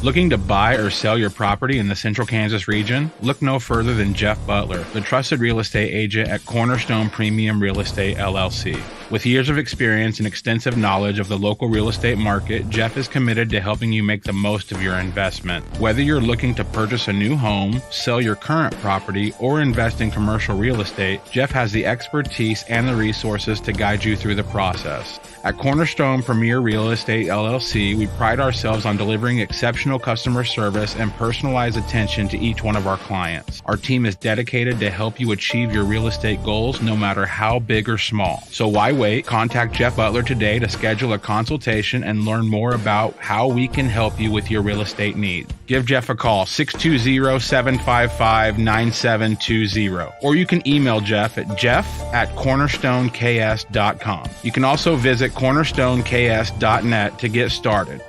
Looking to buy or sell your property in the Central Kansas region? Look no further than Jeff Butler, the trusted real estate agent at Cornerstone Premium Real Estate LLC. With years of experience and extensive knowledge of the local real estate market, Jeff is committed to helping you make the most of your investment. Whether you're looking to purchase a new home, sell your current property, or invest in commercial real estate, Jeff has the expertise and the resources to guide you through the process. At Cornerstone Premier Real Estate LLC, we pride ourselves on delivering exceptional customer service and personalized attention to each one of our clients. Our team is dedicated to help you achieve your real estate goals, no matter how big or small. So why wait? Contact Jeff Butler today to schedule a consultation and learn more about how we can help you with your real estate needs. Give Jeff a call, 620-755-9720. Or you can email Jeff at jeff@cornerstoneks.com. You can also visit cornerstoneks.net to get started.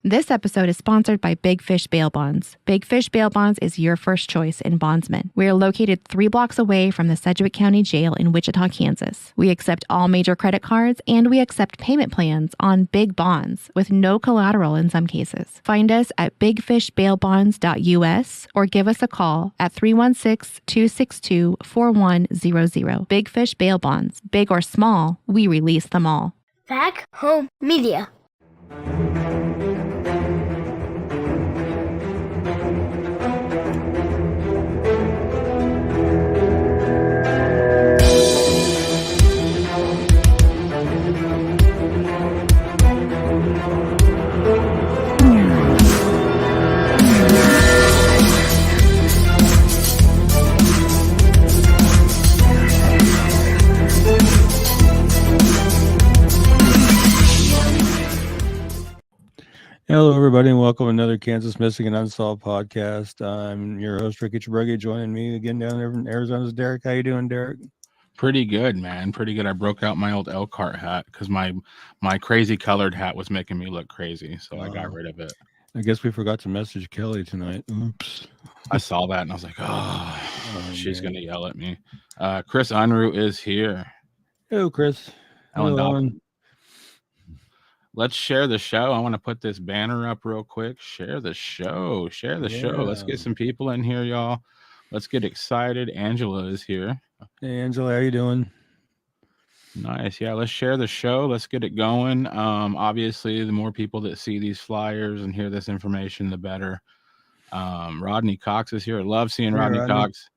This episode is sponsored by Big Fish Bail Bonds. Big Fish Bail Bonds is your first choice in bondsmen. We are located 3 blocks away from the Sedgwick County Jail in Wichita, Kansas. We accept all major credit cards and we accept payment plans on big bonds with no collateral in some cases. Find us at bigfishbailbonds.us or give us a call at 316-262-4100. Big Fish Bail Bonds. Big or small, we release them all. Back Home Media. Hello, everybody, and welcome to another Kansas Missing and Unsolved podcast. I'm your host, Ricky Chabrugge. Joining me again down there in Arizona is Derek. How you doing, Derek? Pretty good, man. Pretty good. I broke out my old Elkhart hat because my crazy colored hat was making me look crazy, so I got rid of it. I guess we forgot to message Kelly tonight. Oops. I saw that and I was like, oh she's going to yell at me. Chris Unruh is here. Hello, Chris. Hello. Let's share the show. I want to put this banner up real quick. Share the show. Share the show. Let's get some people in here, y'all. Let's get excited. Angela is here. Hey, Angela, how you doing? Nice. Yeah, let's share the show. Let's get it going. Obviously, the more people that see these flyers and hear this information, the better. Rodney Cox is here. I love seeing Rodney Cox.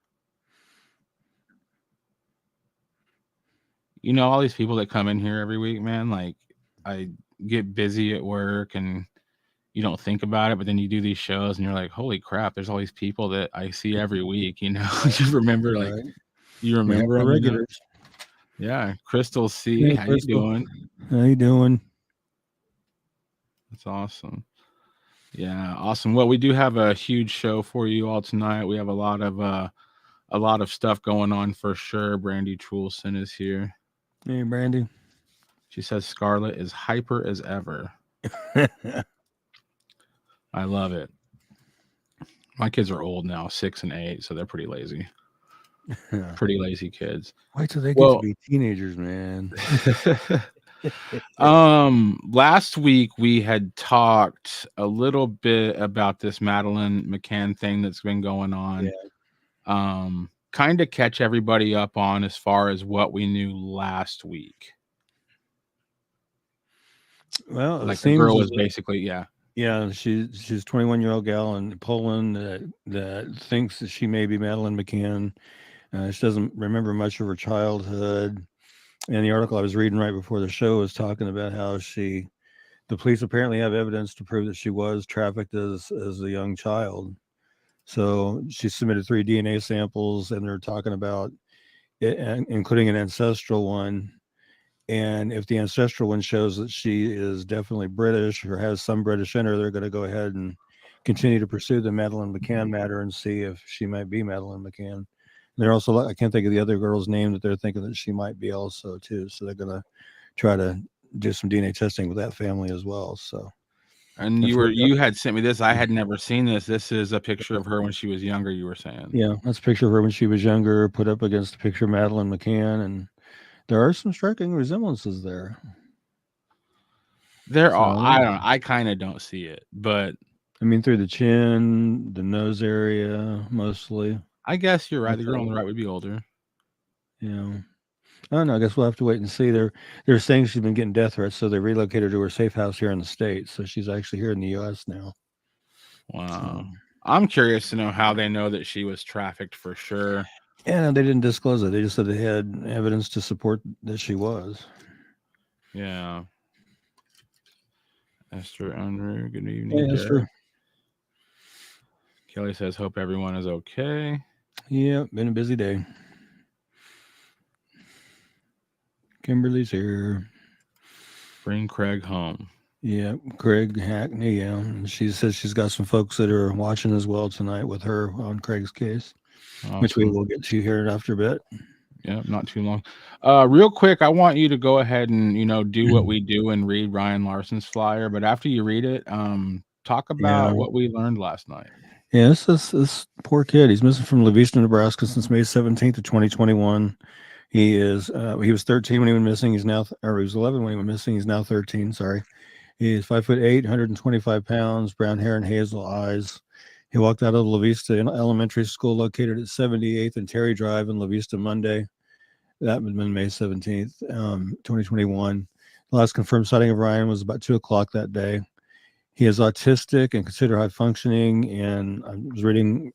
You know, all these people that come in here every week, man, like I get busy at work and you don't think about it, but then you do these shows and you're like, holy crap, there's all these people that I see every week, you know. You remember you remember regulars. Yeah, Crystal C. Hey, how Crystal. you doing? How you doing? That's awesome. Yeah, awesome. Well, we do have a huge show for you all tonight. We have a lot of stuff going on for sure. Brandy Trulson is here. Hey, Brandy. She says Scarlett is hyper as ever. I love it. My kids are old now, 6 and 8, so they're pretty lazy. Pretty lazy kids. Wait till they get to be teenagers, man. Last week we had talked a little bit about this Madeline McCann thing that's been going on. Yeah. Kind of catch everybody up on as far as what we knew last week. Well, like the girl was basically, yeah, she's a 21-year-old gal in Poland that thinks that she may be Madeline McCann. She doesn't remember much of her childhood. And the article I was reading right before the show was talking about how the police apparently have evidence to prove that she was trafficked as a young child. So she submitted 3 DNA samples, and they're talking about it, including an ancestral one. And if the ancestral one shows that she is definitely British or has some British in her, they're going to go ahead and continue to pursue the Madeline McCann matter and see if she might be Madeline McCann. They're also, I can't think of the other girl's name that they're thinking that she might be also too. So they're going to try to do some DNA testing with that family as well. So, and you had sent me this. I had never seen this. This is a picture of her when she was younger, you were saying. Yeah, that's a picture of her when she was younger, put up against a picture of Madeline McCann, and there are some striking resemblances there. I kind of don't see it, but I mean, through the chin, the nose area, mostly. I guess you're right. The girl on Okay. the right would be older. Yeah. I don't know. I guess we'll have to wait and see. They're saying she's been getting death threats, so they relocated her to her safe house here in the States. So she's actually here in the U.S. now. Wow. I'm curious to know how they know that she was trafficked for sure. And they didn't disclose it. They just said they had evidence to support that she was. Yeah. Esther Unruh, good evening. Yeah, that's true. Kelly says, hope everyone is okay. Yeah, been a busy day. Kimberly's here. Bring Craig home. Yeah, Craig Hackney. Yeah, and she says she's got some folks that are watching as well tonight with her on Craig's case, which we will get to here after a bit. Yeah, not too long. Real quick, I want you to go ahead and do what we do and read Ryan Larson's flyer. But after you read it, talk about what we learned last night. Yeah, this poor kid. He's missing from Wichita, Nebraska since May 17th of 2021. He was 13 when he went missing. He was 11 when he went missing. He's now 13. Sorry. He is 5'8", 125 pounds, brown hair and hazel eyes. He walked out of La Vista Elementary School located at 78th and Terry Drive in La Vista Monday. That would have been May 17th, 2021. The last confirmed sighting of Ryan was about 2 o'clock that day. He is autistic and considered high functioning. And I was reading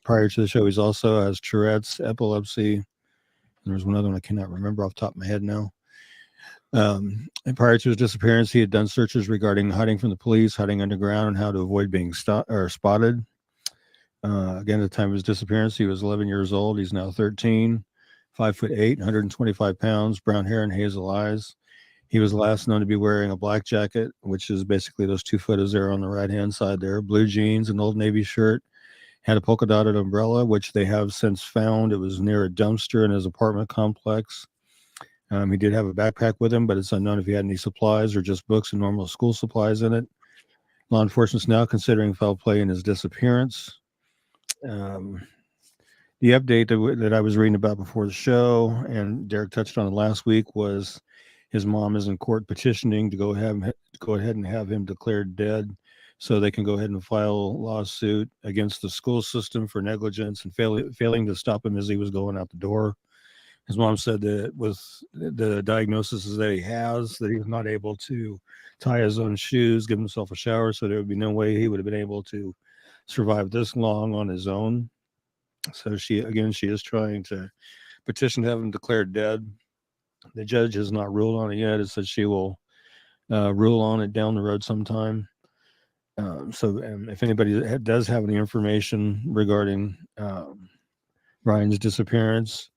prior to the show, he's also has Tourette's, epilepsy. And there's one other one I cannot remember off the top of my head now. And prior to his disappearance, he had done searches regarding hiding from the police, hiding underground, and how to avoid being spotted. Again, at the time of his disappearance, he was 11 years old. He's now 13, 5'8", 125 pounds, brown hair and hazel eyes. He was last known to be wearing a black jacket, which is basically those 2 photos there on the right-hand side there, blue jeans, an Old Navy shirt, had a polka dotted umbrella, which they have since found. It was near a dumpster in his apartment complex. He did have a backpack with him, but it's unknown if he had any supplies or just books and normal school supplies in it. Law enforcement's now considering foul play in his disappearance. The update that I was reading about before the show, and Derek touched on it last week, was his mom is in court petitioning to go ahead and have him declared dead so they can go ahead and file a lawsuit against the school system for negligence and failing to stop him as he was going out the door. His mom said that with the diagnosis that he has, that he was not able to tie his own shoes, give himself a shower, so there would be no way he would have been able to survive this long on his own. So she is trying to petition to have him declared dead. The judge has not ruled on it yet. It says she will rule on it down the road sometime. So if anybody does have any information regarding Ryan's disappearance,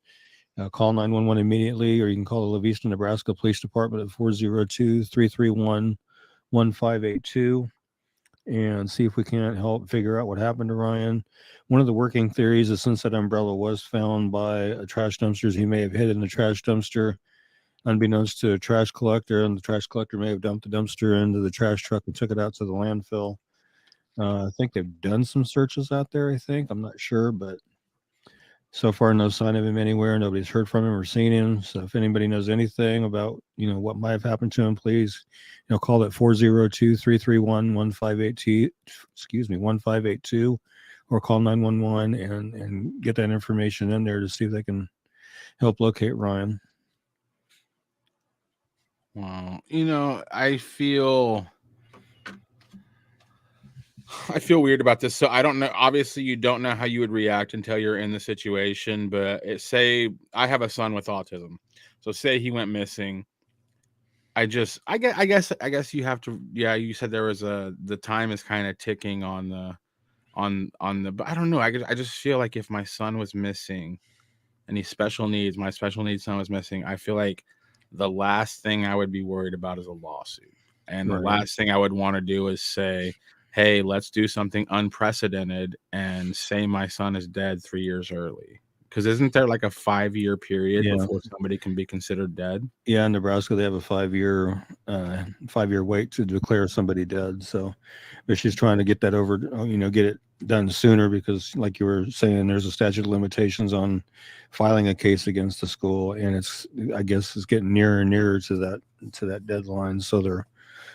call 911 immediately, or you can call the La Vista, Nebraska Police Department at 402-331-1582 and see if we can't help figure out what happened to Ryan. One of the working theories is since that umbrella was found by a trash dumpster, he may have hid in the trash dumpster unbeknownst to a trash collector, and the trash collector may have dumped the dumpster into the trash truck and took it out to the landfill. I think they've done some searches out there, I'm not sure, but so far no sign of him anywhere. Nobody's heard from him or seen him. So if anybody knows anything about, what might have happened to him, please, call at 402-331-1582, or call 911 and get that information in there to see if they can help locate Ryan. Wow. I feel weird about this. So I don't know. Obviously, you don't know how you would react until you're in the situation. But say I have a son with autism. So say he went missing. I guess you have to. Yeah, you said there was the time is kind of ticking on the. But I don't know. I just feel like if my son was missing, and he's special needs, my special needs son was missing, I feel like the last thing I would be worried about is a lawsuit. And the last thing I would want to do is say, hey, let's do something unprecedented and say my son is dead 3 years early. Because isn't there like a 5-year period before somebody can be considered dead? Yeah, in Nebraska, they have a 5-year wait to declare somebody dead. So but she's trying to get that over, get it done sooner because, like you were saying, there's a statute of limitations on filing a case against the school. And I guess it's getting nearer and nearer to that deadline. So they're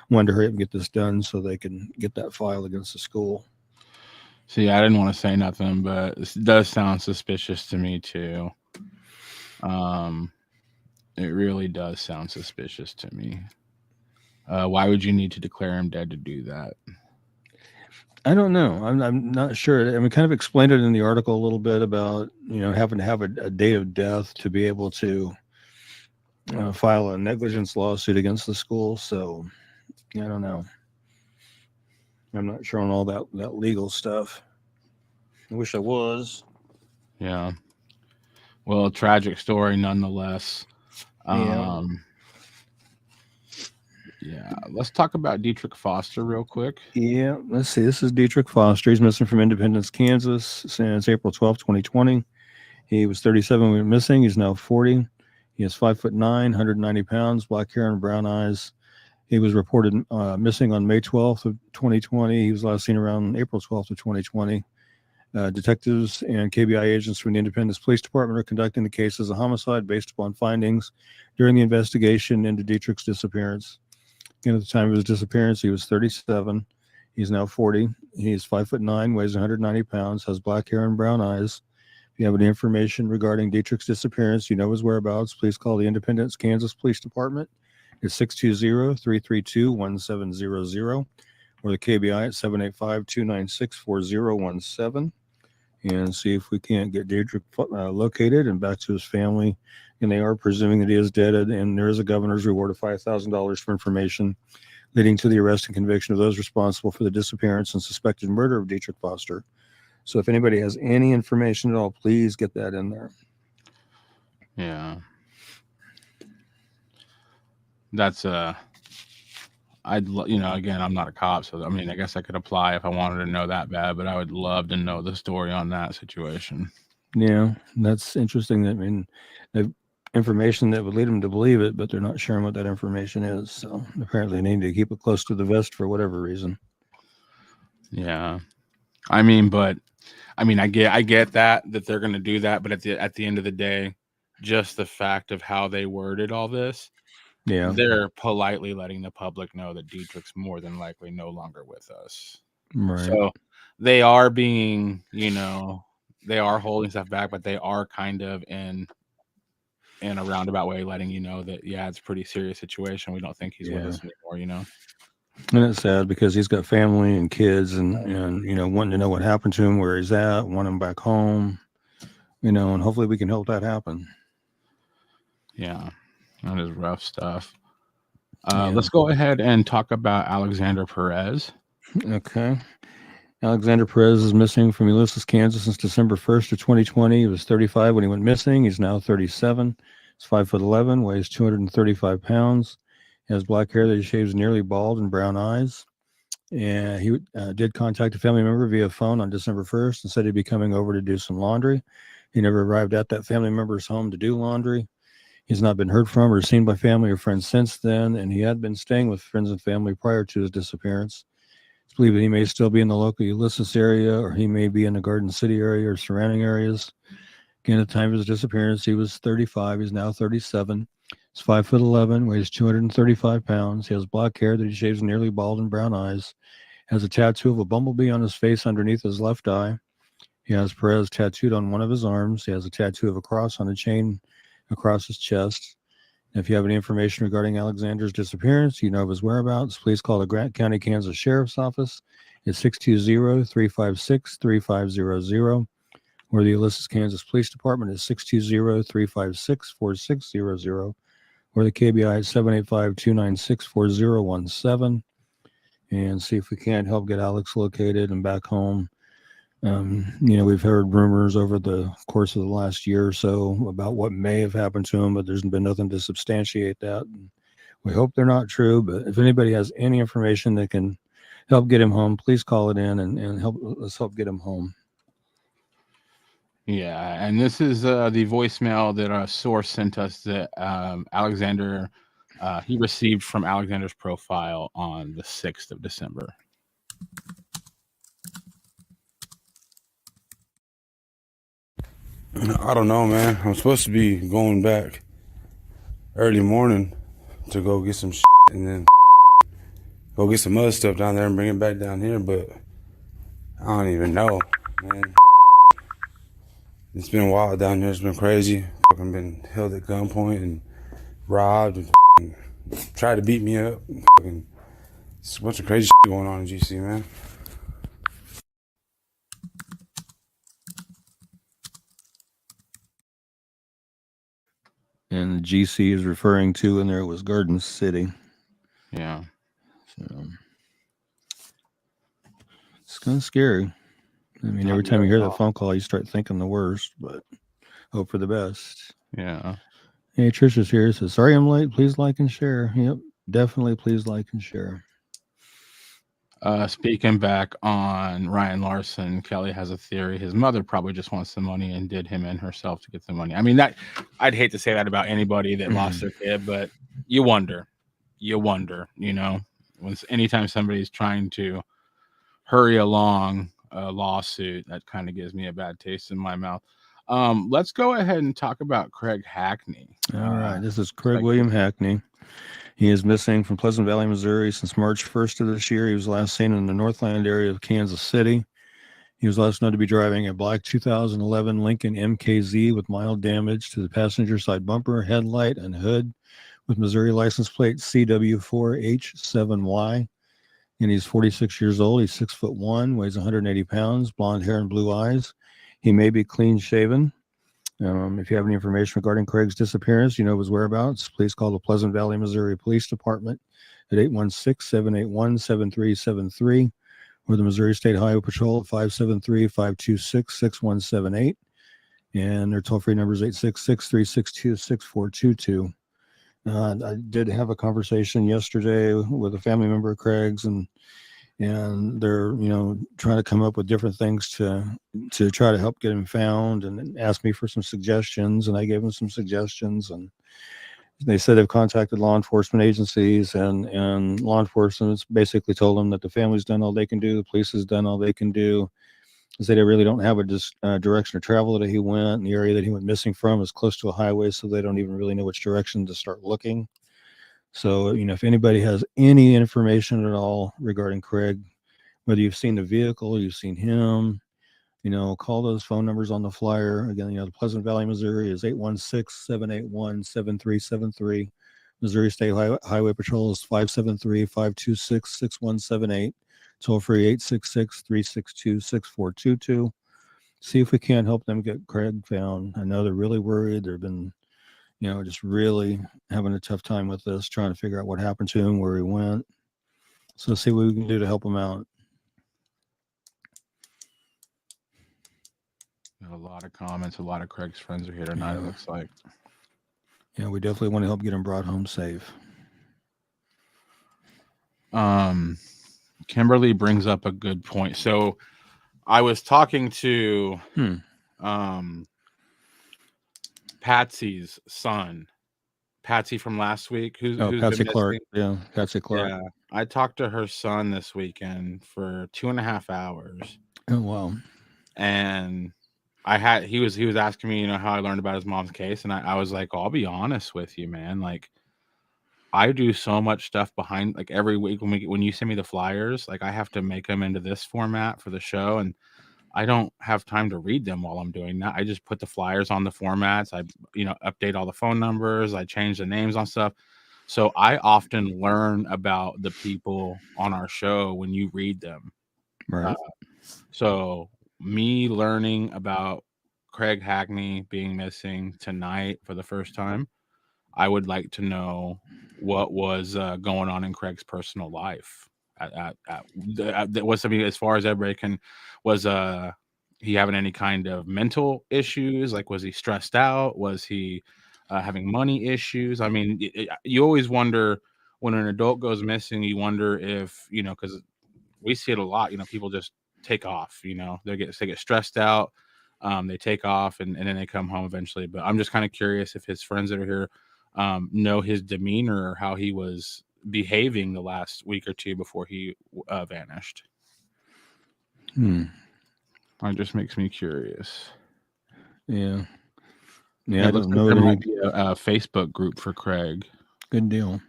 wanted to hurry up and get this done so they can get that filed against the school. See, I didn't want to say nothing, but this does sound suspicious to me too. It really does sound suspicious to me. Why would you need to declare him dead to do that? I don't know. I'm not sure. I mean, kind of explained it in the article a little bit about, having to have a date of death to be able to file a negligence lawsuit against the school. So I don't know. I'm not sure on all that legal stuff. I wish I was. Yeah. Well, tragic story nonetheless. Yeah. Let's talk about Dietrich Foster real quick. Yeah, let's see. This is Dietrich Foster. He's missing from Independence, Kansas since April 12th, 2020. He was 37 when he went missing. He's now 40. He is 5'9", 190 pounds, black hair and brown eyes. He was reported missing on May 12th of 2020. He was last seen around April 12th of 2020. Detectives and KBI agents from the Independence Police Department are conducting the case as a homicide based upon findings during the investigation into Dietrich's disappearance. And at the time of his disappearance, he was 37. He's now 40. He's 5'9", weighs 190 pounds, has black hair and brown eyes. If you have any information regarding Dietrich's disappearance, you know his whereabouts, please call the Independence, Kansas Police Department at 620-332-1700 or the KBI at 785-296-4017 and see if we can't get Dietrich located and back to his family. And they are presuming that he is dead, and there is a governor's reward of $5,000 for information leading to the arrest and conviction of those responsible for the disappearance and suspected murder of Dietrich Foster. So if anybody has any information at all, please get that in there. Yeah. That's again, I'm not a cop, so I mean, I guess I could apply if I wanted to know that bad, but I would love to know the story on that situation. Yeah, that's interesting. I mean, the information that would lead them to believe it, but they're not sharing what that information is. So apparently they need to keep it close to the vest for whatever reason. Yeah. I get that they're going to do that, but at the end of the day, just the fact of how they worded all this, they're politely letting the public know that Dietrich's more than likely no longer with us. Right. So they are being, they are holding stuff back, but they are kind of in a roundabout way letting you know that, it's a pretty serious situation. We don't think he's with us anymore, And it's sad because he's got family and kids and wanting to know what happened to him, where he's at, want him back home, and hopefully we can help that happen. Yeah, that is rough stuff. Let's go ahead and talk about Alexander Perez. Okay. Alexander Perez is missing from Ulysses, Kansas since December 1st of 2020. He was 35 when he went missing. He's now 37. He's 5'11", weighs 235 pounds. He has black hair that he shaves nearly bald and brown eyes. And he did contact a family member via phone on December 1st and said he'd be coming over to do some laundry. He never arrived at that family member's home to do laundry. He's not been heard from or seen by family or friends since then, and he had been staying with friends and family prior to his disappearance. It's believed that he may still be in the local Ulysses area, or he may be in the Garden City area or surrounding areas. Again, at the time of his disappearance, he was 35. He's now 37. He's 5'11", weighs 235 pounds. He has black hair that he shaves nearly bald and brown eyes. Has a tattoo of a bumblebee on his face underneath his left eye. He has Perez tattooed on one of his arms. He has a tattoo of a cross on a chain across his chest. If you have any information regarding Alexander's disappearance, you know of his whereabouts, please call the Grant County, Kansas Sheriff's Office at 620-356-3500, or the Ulysses, Kansas Police Department at 620-356-4600, or the KBI at 785-296-4017, and see if we can't help get Alex located and back home. We've heard rumors over the course of the last year or so about what may have happened to him, but there's been nothing to substantiate that. And we hope they're not true, but if anybody has any information that can help get him home, please call it in and let's help get him home. Yeah, and this is the voicemail that a source sent us that Alexander, he received from Alexander's profile on the 6th of December. I don't know, man. I'm supposed to be going back early morning to go get some shit, and then go get some other stuff down there and bring it back down here, but I don't even know, man. It's been wild down here. It's been crazy. Fucking been held at gunpoint and robbed and tried to beat me up. Fucking, it's a bunch of crazy shit going on in GC, man. And GC is referring to in there was Garden City. Yeah. So it's kind of scary. I mean, every time you hear that phone call, you start thinking the worst, but hope for the best. Yeah. Hey, Trisha's here. Says, sorry I'm late. Please like and share. Yep, definitely. Please like and share. Speaking back on Ryan Larson, Kelly has a theory. His mother probably just wants the money and did him and herself to get the money. I mean, that I'd hate to say that about anybody that lost their kid, but you wonder, you know, anytime somebody's trying to hurry along a lawsuit, that kind of gives me a bad taste in my mouth. Let's go ahead and talk about Craig Hackney. All right. This is Craig William Hackney. He is missing from Pleasant Valley, Missouri since March 1st of this year. He was last seen in the Northland area of Kansas City. He was last known to be driving a black 2011 Lincoln MKZ with mild damage to the passenger side bumper, headlight, and hood with Missouri license plate CW4H7Y. And he's 46 years old. He's 6'1", weighs 180 pounds, blonde hair and blue eyes. He may be clean shaven. If you have any information regarding Craig's disappearance, you know his whereabouts, please call the Pleasant Valley, Missouri Police Department at 816-781-7373 or the Missouri State Highway Patrol at 573-526-6178. And their toll-free number is 866-362-6422. I did have a conversation yesterday with a family member of Craig's, and they're, trying to come up with different things to try to help get him found, and asked me for some suggestions, and I gave them some suggestions, and they said they've contacted law enforcement agencies, and law enforcement's basically told them that the family's done all they can do, the police has done all they can do. They say they really don't have a direction of travel that he went, and the area that he went missing from is close to a highway, so they don't even really know which direction to start looking. So, if anybody has any information at all regarding Craig, whether you've seen the vehicle, you've seen him, call those phone numbers on the flyer. Again, the Pleasant Valley, Missouri is 816-781-7373. Missouri State Highway Patrol is 573-526-6178. Toll free 866-362-6422. See if we can't help them get Craig found. I know they're really worried. They've been just really having a tough time with this, trying to figure out what happened to him, where he went. So see what we can do to help him out. Got a lot of comments. A lot of Craig's friends are here tonight, it looks like. Yeah, we definitely want to help get him brought home safe. Kimberly brings up a good point. So I was talking to Patsy's son, Patsy from last week. Who's Patsy Clark? Yeah, Patsy Clark. Yeah, I talked to her son this weekend for 2.5 hours. Oh wow! And he was asking me, how I learned about his mom's case, and I was like, I'll be honest with you, man. Like, I do so much stuff behind, like, every week when you send me the flyers, like, I have to make them into this format for the show, and I don't have time to read them while I'm doing that. I just put the flyers on the formats. I, update all the phone numbers. I change the names on stuff. So I often learn about the people on our show when you read them. Right. So me learning about Craig Hackney being missing tonight for the first time, I would like to know what was going on in Craig's personal life. Was something, as far as everybody can, was he having any kind of mental issues? Like, was he stressed out? Was he having money issues? I mean, you always wonder when an adult goes missing. You wonder if, because we see it a lot. People just take off. They get stressed out. They take off and then they come home eventually. But I'm just kind of curious if his friends that are here know his demeanor or how he was behaving the last week or two before he vanished. It just makes me curious. Yeah. I don't know. There might be a Facebook group for Craig. Good deal.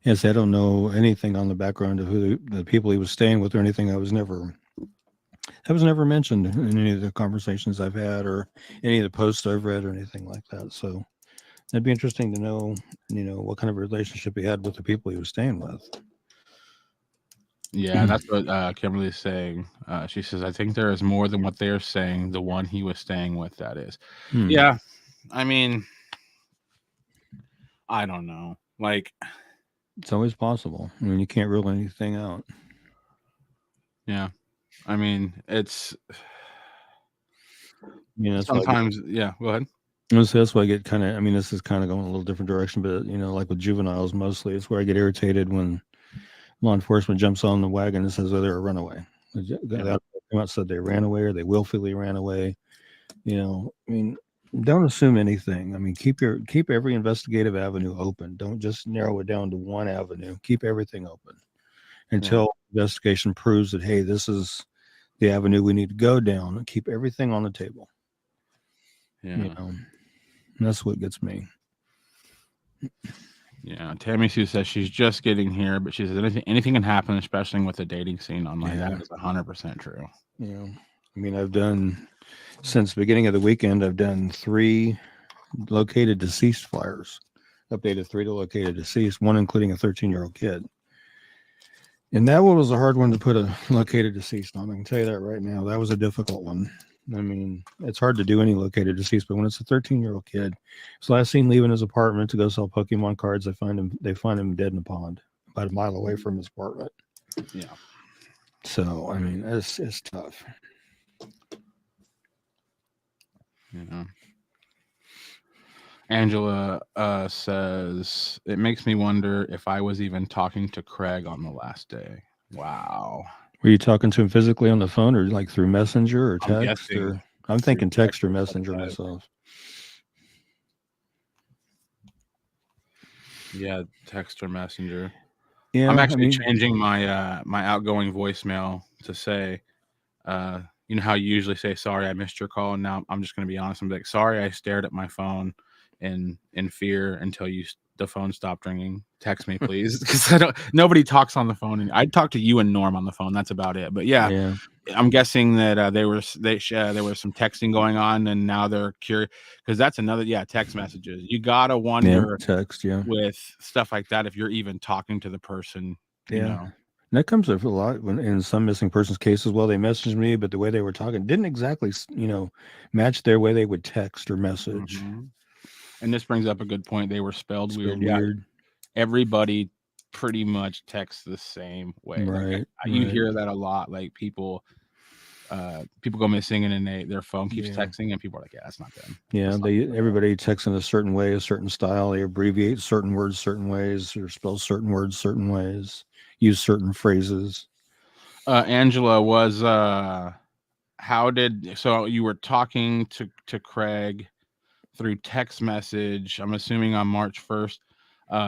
Yes, I don't know anything on the background of who the people he was staying with or anything. That was never mentioned in any of the conversations I've had or any of the posts I've read or anything like that. So it'd be interesting to know, what kind of relationship he had with the people he was staying with. Yeah, that's what Kimberly is saying. She says, I think there is more than what they are saying. The one he was staying with, that is. Yeah, I mean, I don't know. Like, it's always possible. I mean, you can't rule anything out. yeah, I mean, it's That's sometimes. Yeah, go ahead. That's why I get kind of. I mean, this is kind of going a little different direction, but like with juveniles, mostly, it's where I get irritated when law enforcement jumps on the wagon and says, "Oh, they're a runaway." They come out said they ran away or they willfully ran away. I mean, don't assume anything. I mean, keep every investigative avenue open. Don't just narrow it down to one avenue. Keep everything open until investigation proves that, hey, this is the avenue we need to go down, and keep everything on the table. Yeah. That's what gets me. Yeah, Tammy Sue says she's just getting here, but she says anything can happen, especially with the dating scene online. That is 100% true. Yeah, I mean, I've done since the beginning of the weekend. I've done 3 located deceased flyers, updated 3 to located deceased, one including a 13-year-old kid. And that one was a hard one to put a located deceased on. I can tell you that right now. That was a difficult one. I mean, it's hard to do any located deceased, but when it's a 13-year-old kid, so last seen leaving his apartment to go sell Pokemon cards, they find him dead in a pond about a mile away from his apartment. Yeah. So, I mean, it's tough. Yeah. Angela says, it makes me wonder if I was even talking to Craig on the last day. Wow. Were you talking to him physically on the phone or like through Messenger or text? I'm thinking text or Messenger myself. Yeah, text or Messenger. Yeah, I'm actually changing my my outgoing voicemail to say, you know how you usually say, sorry, I missed your call. And now I'm just going to be honest. I'm like, sorry, I stared at my phone in fear until the phone stopped ringing. Text me, please. Because nobody talks on the phone. I talk to you and Norm on the phone. That's about it. But yeah. I'm guessing that there was some texting going on, and now they're curious because that's another text messages. You gotta wonder text with stuff like that if you're even talking to the person. You know. And that comes up a lot in some missing persons cases. Well, they messaged me, but the way they were talking didn't exactly match their way they would text or message. Mm-hmm. And this brings up a good point. They were spelled weird. Yeah, everybody pretty much texts the same way. Right. Like, you hear that a lot. Like people go missing and their phone keeps texting, and people are like, "Yeah, that's not them." Yeah, everybody texts in a certain way, a certain style. They abbreviate certain words certain ways, or spell certain words certain ways, use certain phrases. Angela was so you were talking to Craig through text message, I'm assuming on March 1st.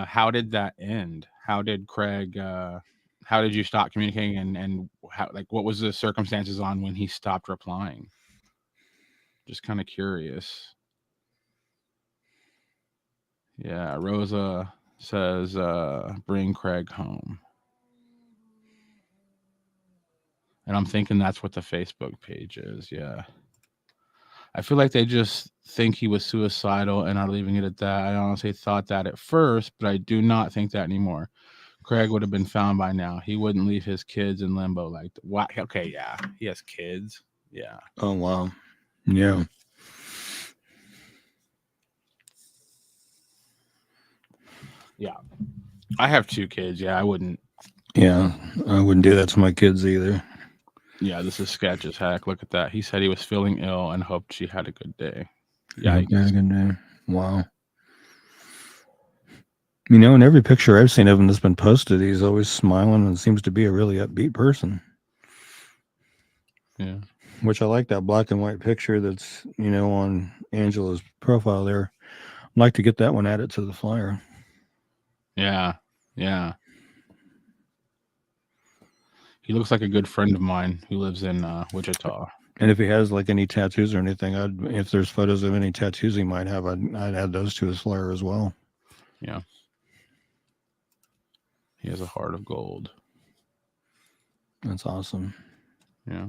How did that end? How did Craig how did you stop communicating, and how, like, what was the circumstances on when he stopped replying? Just kind of curious. Yeah, Rosa says bring Craig home. And I'm thinking that's what the Facebook page is. Yeah. I feel like they just think he was suicidal and are leaving it at that. I honestly thought that at first, but I do not think that anymore. Craig would have been found by now. He wouldn't leave his kids in limbo like that. Wow. Okay, yeah. He has kids. Yeah. Oh, wow. Yeah. Yeah. I have 2 kids. Yeah, I wouldn't. Yeah, I wouldn't do that to my kids either. Yeah, this is sketch as heck. Look at that. He said he was feeling ill and hoped she had a good day. Yeah, he had a good day. Wow. In every picture I've seen of him that's been posted, he's always smiling and seems to be a really upbeat person. Yeah. Which I like that black and white picture that's, on Angela's profile there. I'd like to get that one added to the flyer. Yeah. Yeah. He looks like a good friend of mine who lives in Wichita. And if he has like any tattoos or anything, if there's photos of any tattoos he might have, I'd add those to his flyer as well. Yeah. He has a heart of gold. That's awesome. Yeah.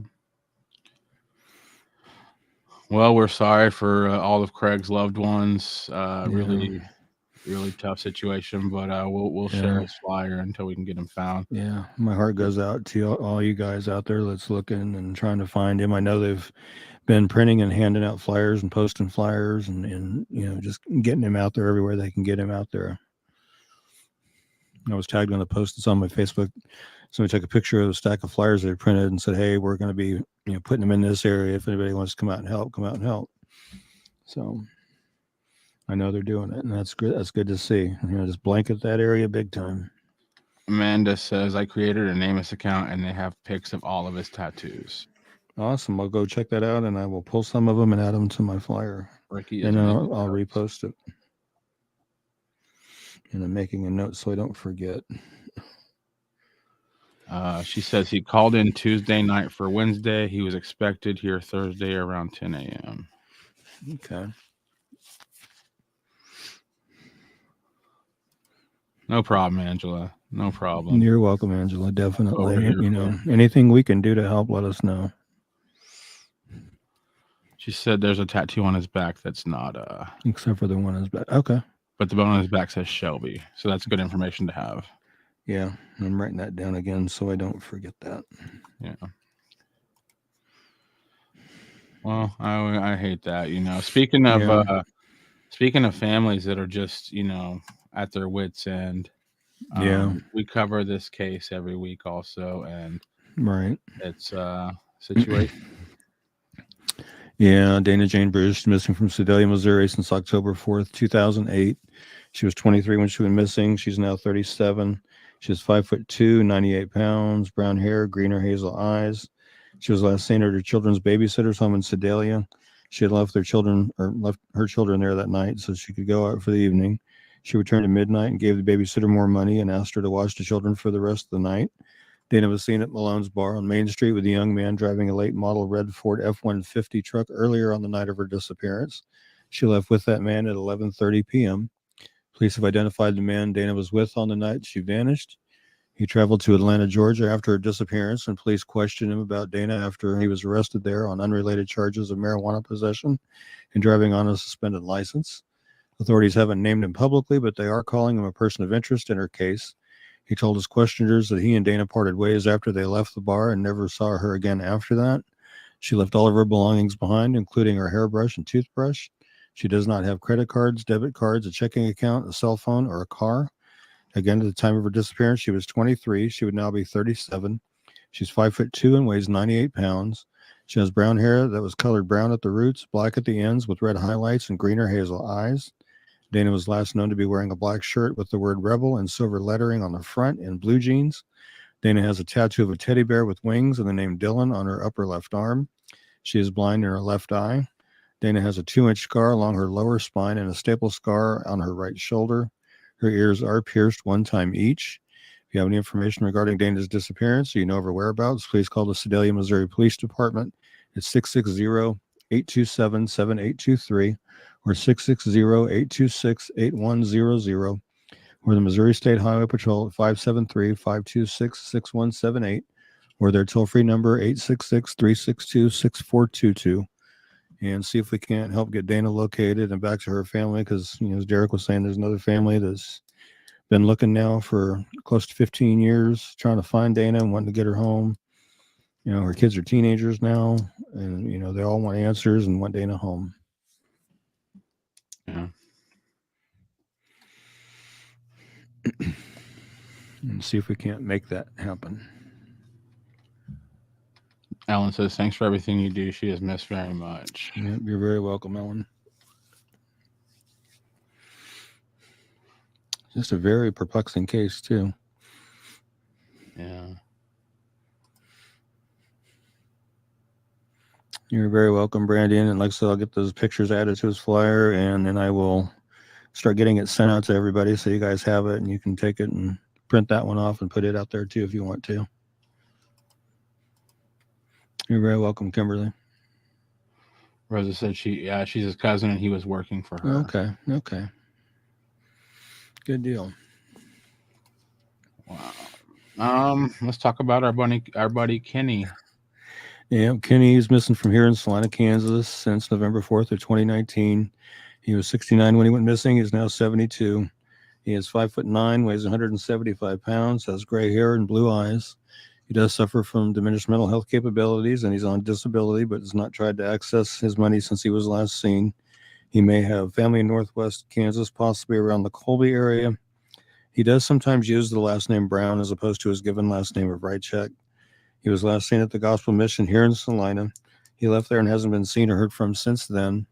Well, we're sorry for all of Craig's loved ones. Really, really tough situation, but we'll share his flyer until we can get him found. Yeah, my heart goes out to all you guys out there that's looking and trying to find him. I know they've been printing and handing out flyers and posting flyers and just getting him out there everywhere they can get him out there. I was tagged on a post that's on my Facebook. Somebody took a picture of a stack of flyers they printed and said, "Hey, we're going to be putting them in this area. If anybody wants to come out and help, come out and help." So I know they're doing it, and that's good. That's good to see. Just blanket that area big time. Amanda says, I created a Namus account and they have pics of all of his tattoos. Awesome. I'll go check that out and I will pull some of them and add them to my flyer. Ricky and I'll repost it. And I'm making a note so I don't forget. She says he called in Tuesday night for Wednesday. He was expected here Thursday around 10 a.m. Okay. No problem, Angela. No problem. You're welcome, Angela. Definitely. Anything we can do to help, let us know. She said there's a tattoo on his back that's not except for the one on his back. Okay. But the bone on his back says Shelby. So that's good information to have. Yeah. I'm writing that down again so I don't forget that. Yeah. Well, I hate that, Speaking of families that are just, at their wits' end. We cover this case every week also, and right. It's a situation. Yeah, Dana Jane Bruce, missing from Sedalia, Missouri since October 4th, 2008. She was 23 when she went missing. She's now 37. She's 5'2", 98 pounds, brown hair, green or hazel eyes. She was last seen at her children's babysitter's home in Sedalia. She had left her children there that night so she could go out for the evening. She returned at midnight and gave the babysitter more money and asked her to watch the children for the rest of the night. Dana was seen at Malone's Bar on Main Street with a young man driving a late model red Ford F-150 truck earlier on the night of her disappearance. She left with that man at 11:30 p.m. Police have identified the man Dana was with on the night she vanished. He traveled to Atlanta, Georgia after her disappearance, and police questioned him about Dana after he was arrested there on unrelated charges of marijuana possession and driving on a suspended license. Authorities haven't named him publicly, but they are calling him a person of interest in her case. He told his questioners that he and Dana parted ways after they left the bar and never saw her again after that. She left all of her belongings behind, including her hairbrush and toothbrush. She does not have credit cards, debit cards, a checking account, a cell phone, or a car. Again, at the time of her disappearance, she was 23. She would now be 37. She's 5'2" and weighs 98 pounds. She has brown hair that was colored brown at the roots, black at the ends with red highlights and green or hazel eyes. Dana was last known to be wearing a black shirt with the word Rebel and silver lettering on the front and blue jeans. Dana has a tattoo of a teddy bear with wings and the name Dylan on her upper left arm. She is blind in her left eye. Dana has a 2-inch scar along her lower spine and a staple scar on her right shoulder. Her ears are pierced 1 time each. If you have any information regarding Dana's disappearance or you know of her whereabouts, please call the Sedalia, Missouri Police Department at 660-827-7823 or 660-826-8100 or the Missouri State Highway Patrol at 573-526-6178 or their toll-free number 866-362-6422. And see if we can't help get Dana located and back to her family because, as Derek was saying, there's another family that's been looking now for close to 15 years trying to find Dana and wanting to get her home. Her kids are teenagers now and, they all want answers and want Dana home. Yeah. And see if we can't make that happen. Ellen says, thanks for everything you do. She is missed very much. Yep, you're very welcome, Ellen. Just a very perplexing case, too. Yeah. You're very welcome, Brandon. And like I said, I'll get those pictures added to his flyer, and then I will start getting it sent out to everybody so you guys have it, and you can take it and print that one off and put it out there, too, if you want to. You're very welcome, Kimberly. Rosa said she's his cousin and he was working for her. Okay. Good deal. Wow. Let's talk about our buddy Kenny. Yeah, Kenny is missing from here in Salina, Kansas since November 4th of 2019. He was 69 when he went missing. He's now 72. He is 5'9", weighs 175 pounds, has gray hair and blue eyes. He does suffer from diminished mental health capabilities, and he's on disability, but has not tried to access his money since he was last seen. He may have family in northwest Kansas, possibly around the Colby area. He does sometimes use the last name Brown as opposed to his given last name of Rychek. He was last seen at the Gospel Mission here in Salina. He left there and hasn't been seen or heard from since then.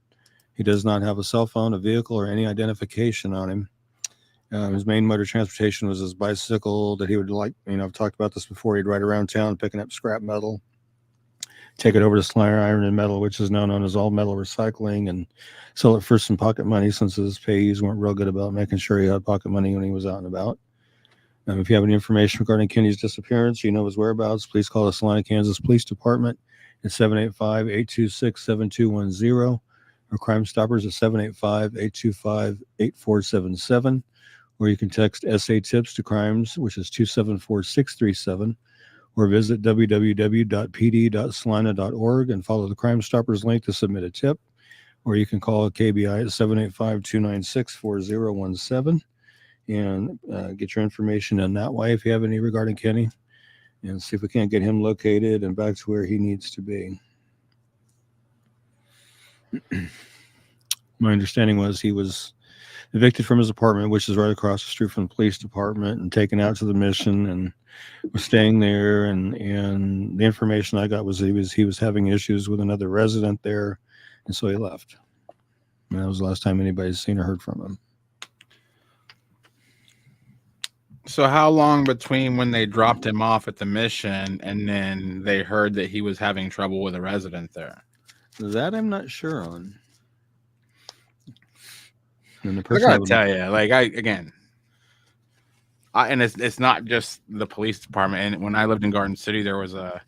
He does not have a cell phone, a vehicle, or any identification on him. His main mode of transportation was his bicycle that he would like, I've talked about this before. He'd ride around town picking up scrap metal, take it over to Salina Iron and Metal, which is now known as All Metal Recycling, and sell it for some pocket money since his payees weren't real good about making sure he had pocket money when he was out and about. If you have any information regarding Kenny's disappearance, you know his whereabouts, please call the Salina, Kansas Police Department at 785-826-7210 or Crime Stoppers at 785-825-8477, or you can text SA Tips to Crimes, which is 274-637, or visit www.pd.salina.org and follow the Crime Stoppers link to submit a tip, or you can call KBI at 785-296-4017 and get your information in that way if you have any regarding Kenny, and see if we can't get him located and back to where he needs to be. My understanding was he was evicted from his apartment, which is right across the street from the police department, and taken out to the mission and was staying there. And the information I got was he was having issues with another resident there, and so he left. And that was the last time anybody's seen or heard from him. So how long between when they dropped him off at the mission and then they heard that he was having trouble with a resident there? That I'm not sure on. And the I person gotta tell you, and it's not just the police department. And when I lived in Garden City, there was a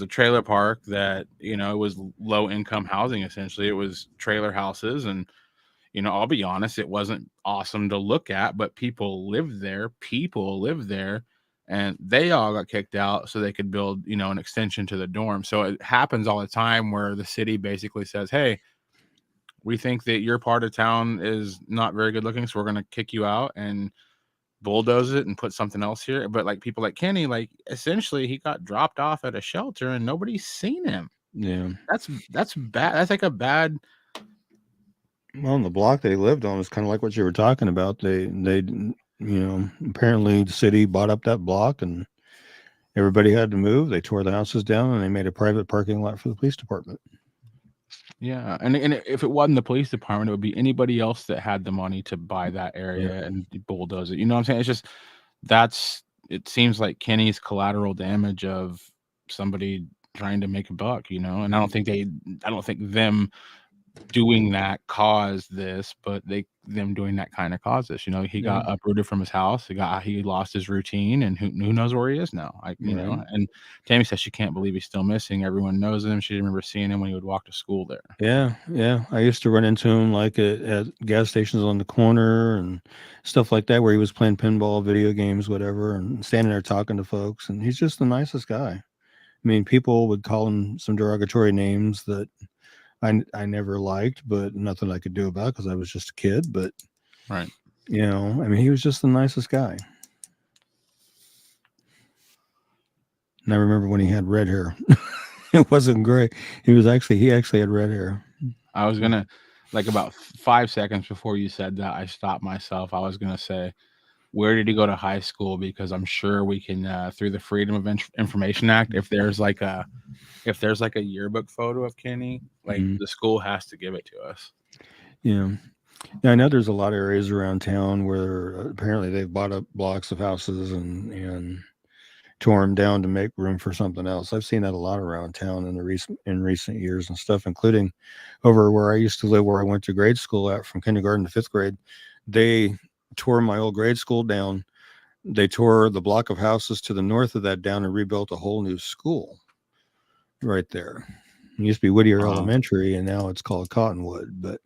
trailer park that, it was low income housing. Essentially, it was trailer houses, and I'll be honest, it wasn't awesome to look at, but people lived there, and they all got kicked out so they could build, an extension to the dorm. So it happens all the time where the city basically says, hey, we think that your part of town is not very good looking, so we're going to kick you out and bulldoze it and put something else here. But like people like Kenny, essentially he got dropped off at a shelter and nobody's seen him. Yeah. That's bad. That's like a bad. Well, the block they lived on was kind of like what you were talking about. They apparently the city bought up that block and everybody had to move. They tore the houses down and they made a private parking lot for the police department. Yeah, and if it wasn't the police department, it would be anybody else that had the money to buy that area and bulldoze it. You know what I'm saying? It's just it seems like Kenny's collateral damage of somebody trying to make a buck, and I don't think them doing that caused this, but them doing that kind of caused this. He got uprooted from his house. He lost his routine, and who knows where he is now. And Tammy says she can't believe he's still missing. Everyone knows him. She remembers seeing him when he would walk to school there. Yeah. I used to run into him like at gas stations on the corner and stuff like that, where he was playing pinball, video games, whatever, and standing there talking to folks. And he's just the nicest guy. I mean, people would call him some derogatory names that I never liked, but nothing I could do about because I was just a kid. But right, he was just the nicest guy. And I remember when he had red hair. It wasn't gray. He actually had red hair. I was gonna, about 5 seconds before you said that, I stopped myself. I was gonna say, where did he go to high school? Because I'm sure we can, through the Freedom of Information Act, if there's like a yearbook photo of Kenny, the school has to give it to us. Yeah. I know there's a lot of areas around town where apparently they've bought up blocks of houses and tore them down to make room for something else. I've seen that a lot around town in recent years and stuff, including over where I used to live, where I went to grade school at from kindergarten to 5th grade. They tore my old grade school down. They tore the block of houses to the north of that down and rebuilt a whole new school right there. It used to be Whittier Elementary, and now it's called Cottonwood. But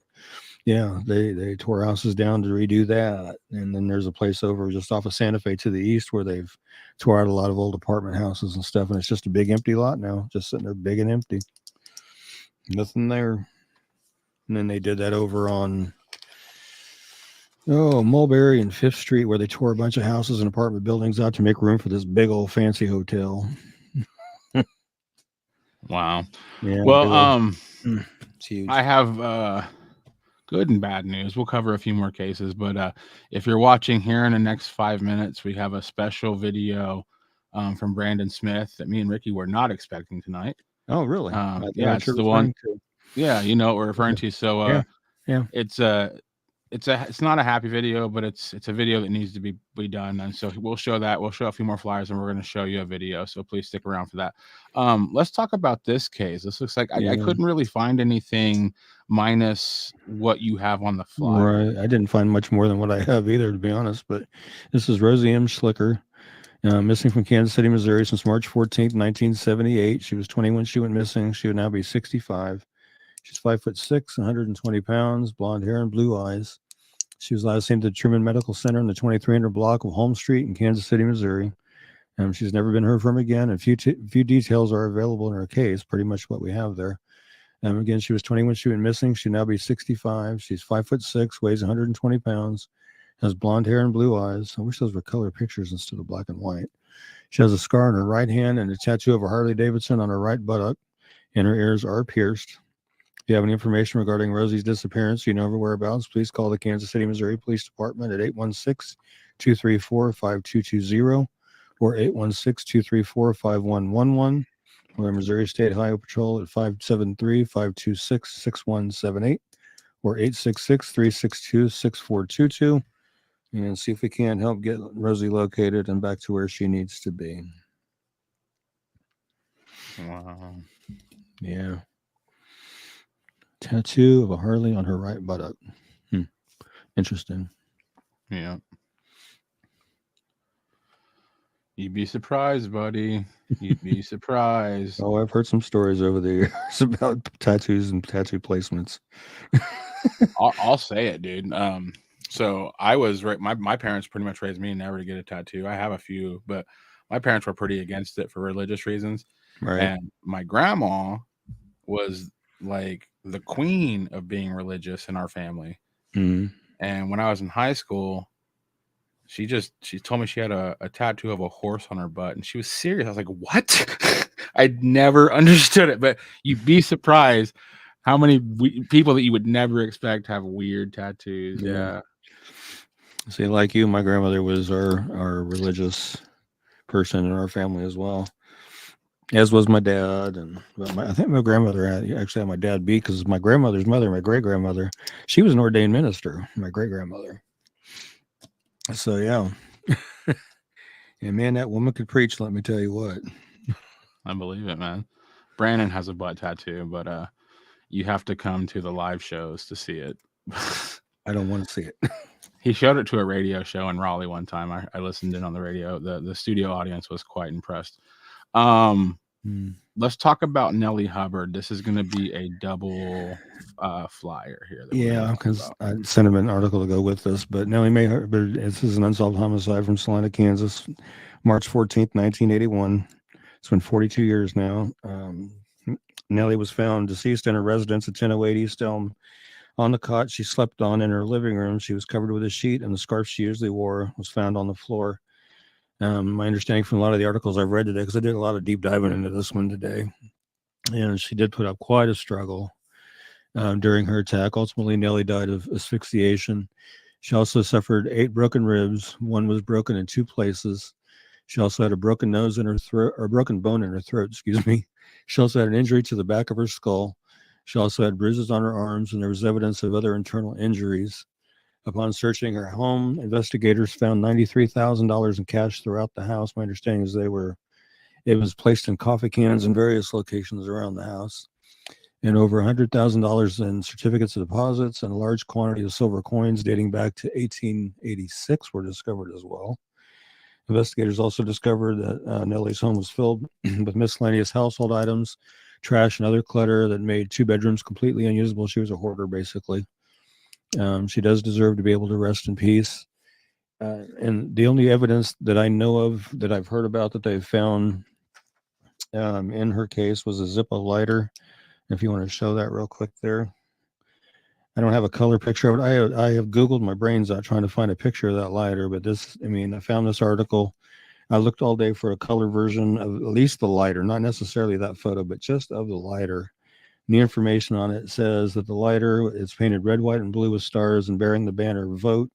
Yeah, they tore houses down to redo that, and then there's a place over just off of Santa Fe to the east where they've tore out a lot of old apartment houses and stuff, and it's just a big empty lot now, just sitting there big and empty, nothing there. And then they did that over on Mulberry and Fifth Street, where they tore a bunch of houses and apartment buildings out to make room for this big old fancy hotel. Wow. Yeah. Well, it's huge. I have good and bad news. We'll cover a few more cases, but if you're watching here in the next 5 minutes, we have a special video from Brandon Smith that me and Ricky were not expecting tonight. Oh, really? Yeah, it's the one. Yeah, you know what we're referring to. So yeah, it's not a happy video, but it's a video that needs to be done. And so we'll show that. We'll show a few more flyers, and we're going to show you a video. So please stick around for that. Let's talk about this case. This looks like I couldn't really find anything minus what you have on the flyer. Right. I didn't find much more than what I have either, to be honest. But this is Rosie M. Schlicker, missing from Kansas City, Missouri since March 14th, 1978. She was 20 when she went missing. She would now be 65. She's 5'6", 120 pounds, blonde hair and blue eyes. She was last seen at the Truman Medical Center in the 2300 block of Holmes Street in Kansas City, Missouri. She's never been heard from again. And few details are available in her case, pretty much what we have there. Again, she was 20 when she went missing. She'll now be 65. She's 5'6", weighs 120 pounds, has blonde hair and blue eyes. I wish those were color pictures instead of black and white. She has a scar on her right hand and a tattoo of a Harley Davidson on her right buttock, and her ears are pierced. If you have any information regarding Rosie's disappearance, you know her whereabouts, please call the Kansas City, Missouri Police Department at 816-234-5220 or 816-234-5111, or the Missouri State Highway Patrol at 573-526-6178 or 866-362-6422, and see if we can help get Rosie located and back to where she needs to be. Wow. Yeah. Tattoo of a Harley on her right buttock. Interesting. Yeah. You'd be surprised, buddy. You'd be surprised. Oh, I've heard some stories over the years about tattoos and tattoo placements. I'll say it, dude. So I was right. My parents pretty much raised me never to get a tattoo. I have a few, but my parents were pretty against it for religious reasons. Right. And my grandma was like the queen of being religious in our family. Mm-hmm. And when I was in high school, she told me she had a tattoo of a horse on her butt, and she was serious. I was like, what? I'd never understood it, but you'd be surprised how many people that you would never expect have weird tattoos. Yeah. See, like you, my grandmother was our religious person in our family as well, as was my dad. And I think my grandmother actually had my dad beat, because my grandmother's mother, my great grandmother, she was an ordained minister. My great grandmother. So yeah, and man, that woman could preach. Let me tell you what. I believe it, man. Brandon has a butt tattoo, but you have to come to the live shows to see it. I don't want to see it. He showed it to a radio show in Raleigh one time. I listened in on the radio. The studio audience was quite impressed. Let's talk about Nellie Hubbard. This is going to be a double flyer here. Yeah, because I sent him an article to go with this. But Nellie Hubbard, this is an unsolved homicide from Salina, Kansas, March 14th, 1981. It's been 42 years now. Nellie was found deceased in her residence at 1008 East Elm. On the cot she slept on in her living room. She was covered with a sheet, and the scarf she usually wore was found on the floor. My understanding from a lot of the articles I've read today, because I did a lot of deep diving into this one today, and she did put up quite a struggle during her attack. Ultimately, Nellie died of asphyxiation. She also suffered 8 broken ribs. One was broken in 2 places. She also had a broken nose in her throat, or a broken bone in her throat, excuse me. She also had an injury to the back of her skull. She also had bruises on her arms, and there was evidence of other internal injuries. Upon searching her home, investigators found $93,000 in cash throughout the house. My understanding is it was placed in coffee cans in various locations around the house, and over $100,000 in certificates of deposits, and a large quantity of silver coins dating back to 1886 were discovered as well. Investigators also discovered that Nellie's home was filled with miscellaneous household items, trash, and other clutter that made 2 bedrooms completely unusable. She was a hoarder, basically. She does deserve to be able to rest in peace. And the only evidence that I know of that I've heard about that they've found in her case was a Zippo lighter. If you want to show that real quick there. I don't have a color picture of it. I have Googled my brains out trying to find a picture of that lighter, but I found this article. I looked all day for a color version of at least the lighter, not necessarily that photo, but just of the lighter. And the information on it says that the lighter is painted red, white, and blue with stars and bearing the banner "Vote."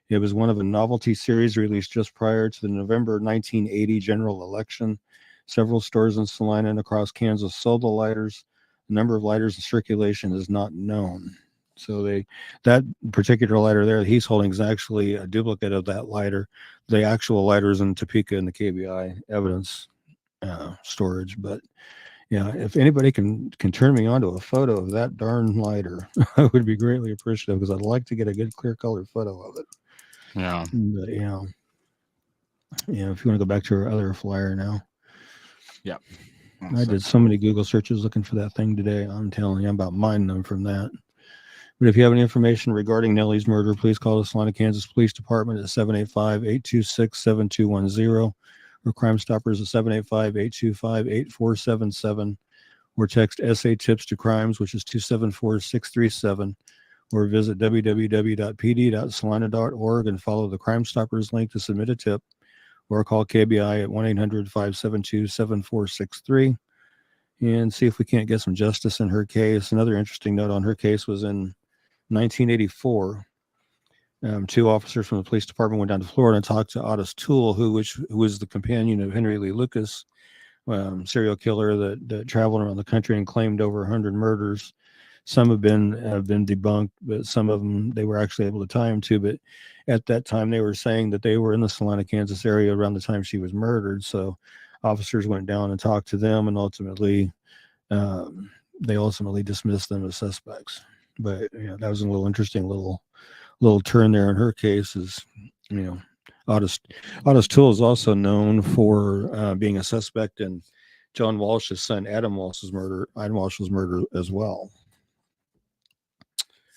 It was one of a novelty series released just prior to the November 1980 general election. Several stores in Salina and across Kansas sold the lighters. The number of lighters in circulation is not known. So that particular lighter there that he's holding is actually a duplicate of that lighter. The actual lighters in Topeka in the KBI evidence storage. But yeah, if anybody can turn me onto a photo of that darn lighter, I would be greatly appreciative because I'd like to get a good clear color photo of it. Yeah. But, if you want to go back to our other flyer now. Yep. I did so many Google searches looking for that thing today. I'm telling you, I'm about mining them from that. But if you have any information regarding Nellie's murder, please call the Salina, Kansas Police Department at 785-826-7210 or Crime Stoppers at 785-825-8477 or text SA Tips to Crimes, which is 274-637, or visit www.pd.salina.org and follow the Crime Stoppers link to submit a tip, or call KBI at 1-800-572-7463 and see if we can't get some justice in her case. Another interesting note on her case was in 1984, two officers from the police department went down to Florida and talked to Otis Toole, who was the companion of Henry Lee Lucas, serial killer that traveled around the country and claimed over 100 murders. Some have been debunked, but some of them they were actually able to tie him to. But at that time, they were saying that they were in the Salina, Kansas area around the time she was murdered. So officers went down and talked to them, and ultimately they dismissed them as suspects. But that was a little interesting little turn there in her case. Is Otis Toole is also known for being a suspect in John Walsh's son Adam Walsh's murder as well.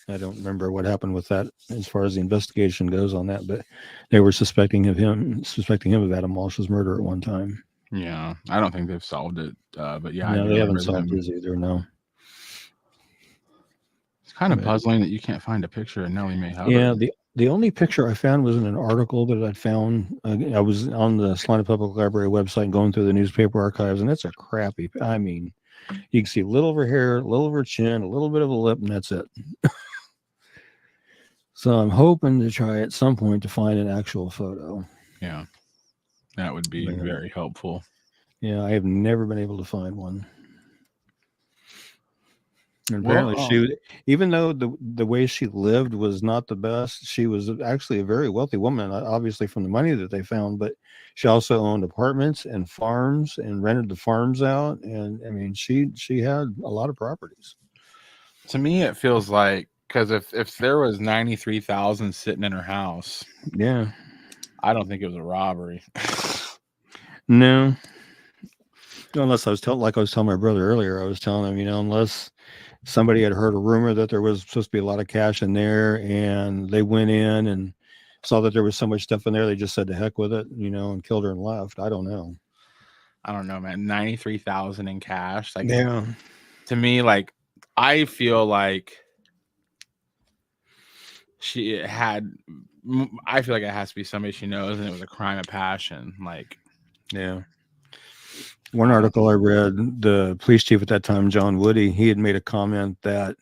I don't remember what happened with that as far as the investigation goes on that, but they were suspecting him of Adam Walsh's murder at one time. Yeah, I don't think they've solved it, but yeah, no, they haven't solved this either. No. It's kind of puzzling that you can't find a picture of Nellie Mae Hubbard. Yeah, the only picture I found was in an article that I'd found. I was on the Salina Public Library website going through the newspaper archives, and it's a crappy. I mean, you can see a little of her hair, a little of her chin, a little bit of a lip, and that's it. So I'm hoping to try at some point to find an actual photo. Yeah, that would be very helpful. Yeah, I have never been able to find one. And apparently even though the way she lived was not the best, she was actually a very wealthy woman, obviously from the money that they found, but she also owned apartments and farms and rented the farms out. And I mean, she had a lot of properties. To me, it feels like, because if there was $93,000 sitting in her house, yeah, I don't think it was a robbery. No, unless I was telling my brother earlier, I was telling him, unless somebody had heard a rumor that there was supposed to be a lot of cash in there, and they went in and saw that there was so much stuff in there, they just said to heck with it, and killed her and left. I don't know, man. $93,000 in cash, like, yeah. To me, like, I feel like it has to be somebody she knows, and it was a crime of passion. Like, yeah. One article I read, the police chief at that time, John Woody, he had made a comment that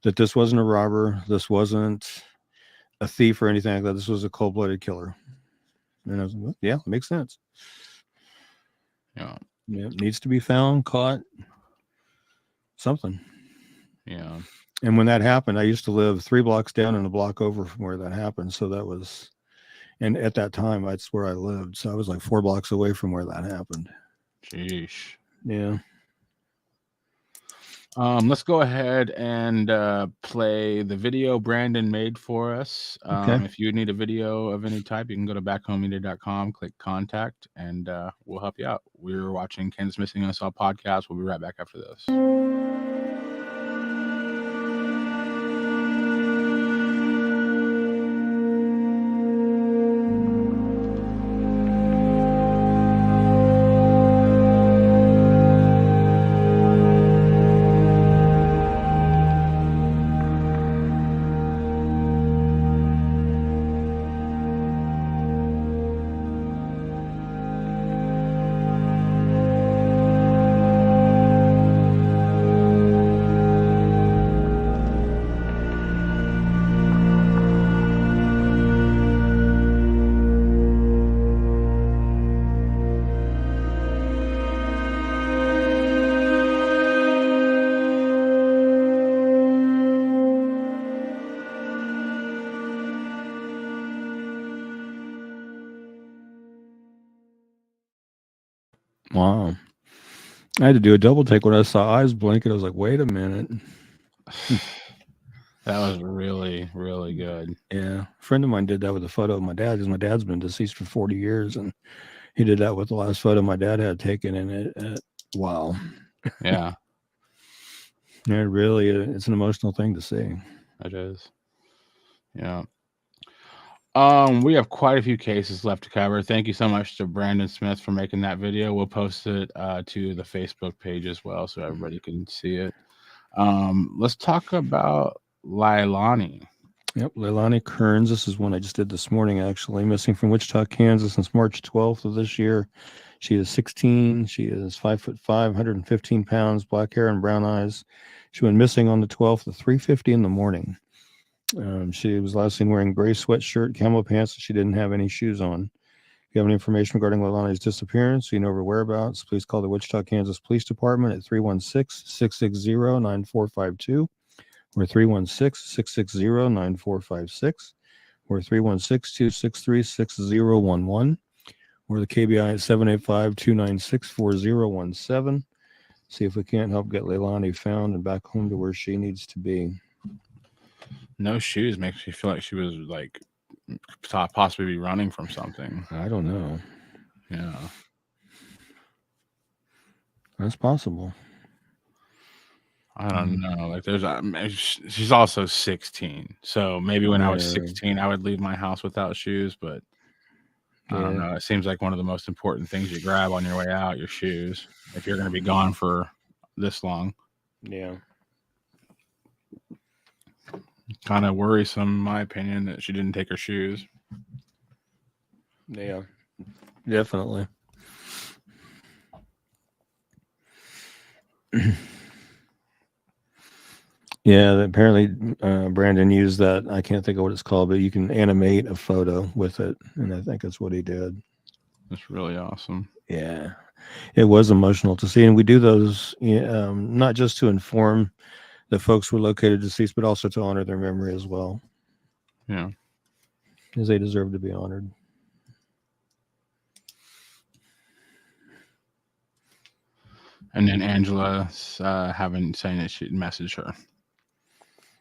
this wasn't a robber, this wasn't a thief or anything like that. This was a cold-blooded killer. And I was like, well, yeah, it makes sense. Yeah, it needs to be found, caught, something. Yeah. And when that happened, I used to live 3 blocks down and a block over from where that happened. So that was, and at that time, that's where I lived. So I was like 4 blocks away from where that happened. Sheesh. Yeah. Let's go ahead and play the video Brandon made for us. Okay. If you need a video of any type, you can go to backhomemedia.com, click contact, and we'll help you out. We're watching Kansas Missing Unsolved podcast. We'll be right back after this. Wow. I had to do a double take when I saw eyes blinking. I was like, wait a minute. That was really, really good. Yeah. A friend of mine did that with a photo of my dad because my dad's been deceased for 40 years. And he did that with the last photo my dad had taken. And wow. Yeah. It really, it's an emotional thing to see. It is. Yeah. We have quite a few cases left to cover. Thank you so much to Brandon Smith for making that video. We'll post it to the Facebook page as well so everybody can see it. Let's talk about Leilani. Yep, Leilani Kearns. This is one I just did this morning, actually. Missing from Wichita, Kansas since March 12th of this year. She is 16. She is 5'5", 115 pounds, black hair and brown eyes. She went missing on the 12th at 3:50 in the morning. She was last seen wearing gray sweatshirt, camo pants, and she didn't have any shoes on. If you have any information regarding Leilani's disappearance, you know her whereabouts, please call the Wichita, Kansas Police Department at 316-660-9452 or 316-660-9456 or 316-263-6011 or the KBI at 785-296-4017. See if we can't help get Leilani found and back home to where she needs to be. No shoes makes me feel like she was like possibly be running from something. I don't know. Yeah. That's possible. I don't know. Like she's also 16. So maybe when I was 16, I would leave my house without shoes, but I don't know. It seems like one of the most important things you grab on your way out, your shoes, if you're going to be gone for this long. Yeah. Kind of worrisome, in my opinion, that she didn't take her shoes. Yeah, definitely. Yeah, apparently Brandon used that. I can't think of what it's called, but you can animate a photo with it, and I think that's what he did. That's really awesome. Yeah, it was emotional to see, and we do those not just to inform the folks who were located deceased, but also to honor their memory as well. Yeah, because they deserve to be honored. And then Angela's saying that she'd message her.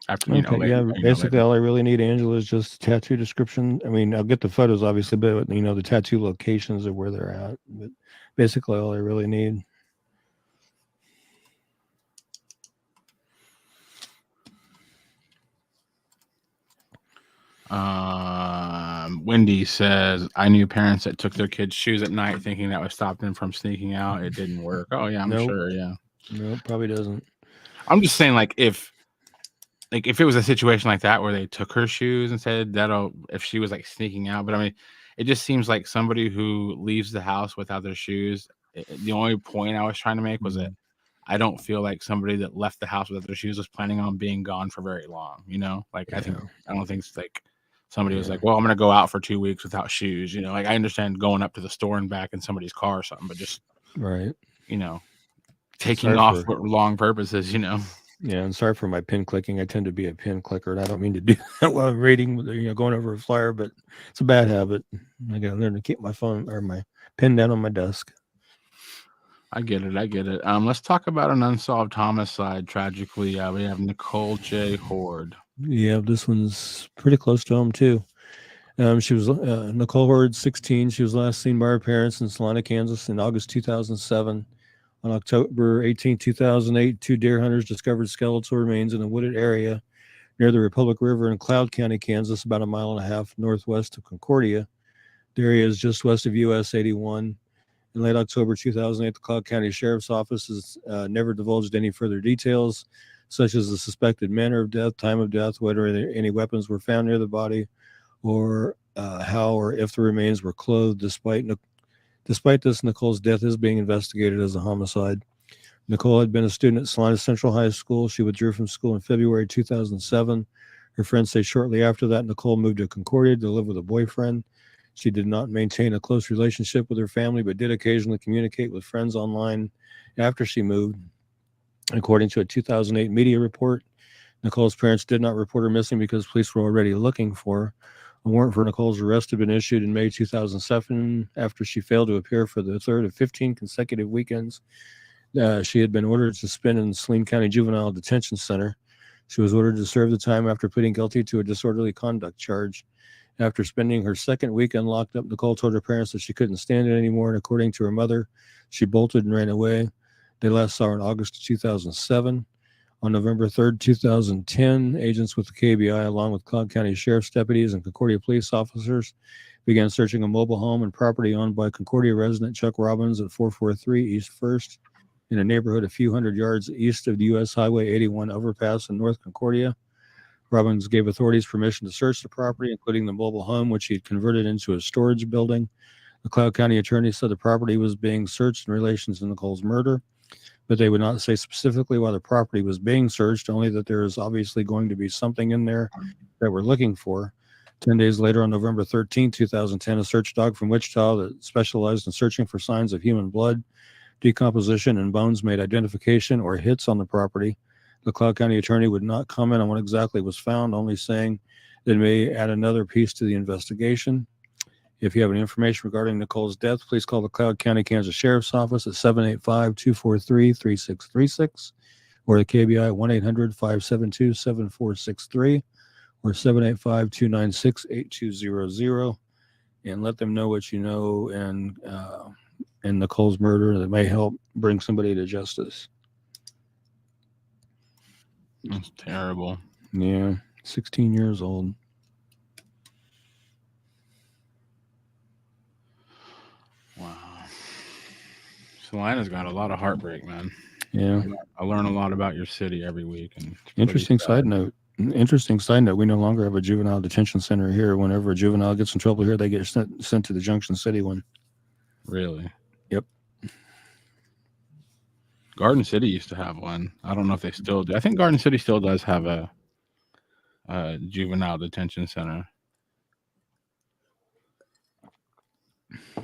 After, basically all I really need, Angela, is just tattoo description. I mean, I'll get the photos obviously, but the tattoo locations of where they're at. But basically all I really need. Wendy says, I knew parents that took their kids' shoes at night thinking that would stop them from sneaking out. It didn't work. Oh yeah, I'm sure. Yeah. No, probably doesn't. I'm just saying, if it was a situation like that where they took her shoes and said if she was like sneaking out, but I mean, it just seems like somebody who leaves the house without their shoes. The only point I was trying to make was that I don't feel like somebody that left the house without their shoes was planning on being gone for very long. I don't think it's like somebody was like, well, I'm going to go out for 2 weeks without shoes. I understand going up to the store and back in somebody's car or something, but just, taking off for long purposes, Yeah, and sorry for my pin clicking. I tend to be a pin clicker, and I don't mean to do that while I'm reading, going over a flyer, but it's a bad habit. I got to learn to keep my phone or my pen down on my desk. I get it. Let's talk about an unsolved homicide. Tragically, we have Nicole J. Horde. Yeah, this one's pretty close to home too. She was Nicole Horde, 16. She was last seen by her parents in Salina, Kansas in August 2007. On October 18, 2008, 2 deer hunters discovered skeletal remains in a wooded area near the Republic River in Cloud County, Kansas, about 1.5 miles northwest of Concordia. The area is just west of US 81. In late October 2008, the Cloud County Sheriff's Office has never divulged any further details, such as the suspected manner of death, time of death, whether any weapons were found near the body, or how or if the remains were clothed. Despite this, Nicole's death is being investigated as a homicide. Nicole had been a student at Salina Central High School. She withdrew from school in February 2007. Her friends say shortly after that, Nicole moved to Concordia to live with a boyfriend. She did not maintain a close relationship with her family, but did occasionally communicate with friends online after she moved. According to a 2008 media report, Nicole's parents did not report her missing because police were already looking for her. A warrant for Nicole's arrest had been issued in May 2007 after she failed to appear for the third of 15 consecutive weekends. She had been ordered to spend in the Saline County Juvenile Detention Center. She was ordered to serve the time after pleading guilty to a disorderly conduct charge. After spending her second weekend locked up, Nicole told her parents that she couldn't stand it anymore, and according to her mother, she bolted and ran away. They last saw her in August of 2007. On November 3rd, 2010, agents with the KBI, along with Clark County Sheriff's deputies and Concordia police officers, began searching a mobile home and property owned by Concordia resident Chuck Robbins at 443 East 1st in a neighborhood a few hundred yards east of the U.S. Highway 81 overpass in North Concordia. Robbins gave authorities permission to search the property, including the mobile home, which he had converted into a storage building. The Cloud County attorney said the property was being searched in relation to Nicole's murder, but they would not say specifically why the property was being searched, only that there is obviously going to be something in there that we're looking for. 10 days later, on November 13, 2010, a search dog from Wichita that specialized in searching for signs of human blood, decomposition, and bones made identification or hits on the property. The Cloud County attorney would not comment on what exactly was found, only saying it may add another piece to the investigation. If you have any information regarding Nicole's death, please call the Cloud County, Kansas Sheriff's Office at 785-243-3636 or the KBI at 1-800-572-7463 or 785-296-8200 and let them know what you know and Nicole's murder that may help bring somebody to justice. That's terrible. Yeah, 16 years old. Wow. Salina's got a lot of heartbreak, man. Yeah. I learn a lot about your city every week. And Interesting side note. We no longer have a juvenile detention center here. Whenever a juvenile gets in trouble here, they get sent to the Junction City one. Really? Yep. Garden City used to have one. I don't know if they still do. I think Garden City still does have a juvenile detention center.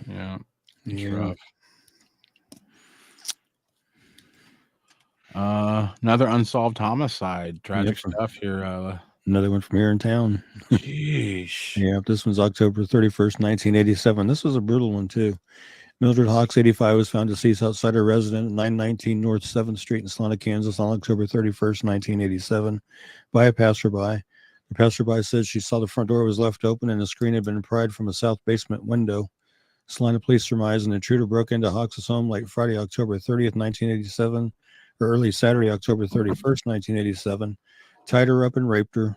Yeah. It's rough. Another unsolved homicide. Tragic stuff here. Another one from here in town. Jeez. Yeah, this one's October 31st, 1987. This was a brutal one, too. Mildred Hawks, 85, was found deceased outside her residence at 919 North 7th Street in Salina, Kansas on October 31st, 1987 by a passerby. The passerby said she saw the front door was left open and a screen had been pried from a south basement window. Salina police surmised an intruder broke into Hawks' home late Friday, October 30th, 1987, or early Saturday, October 31st, 1987, tied her up and raped her.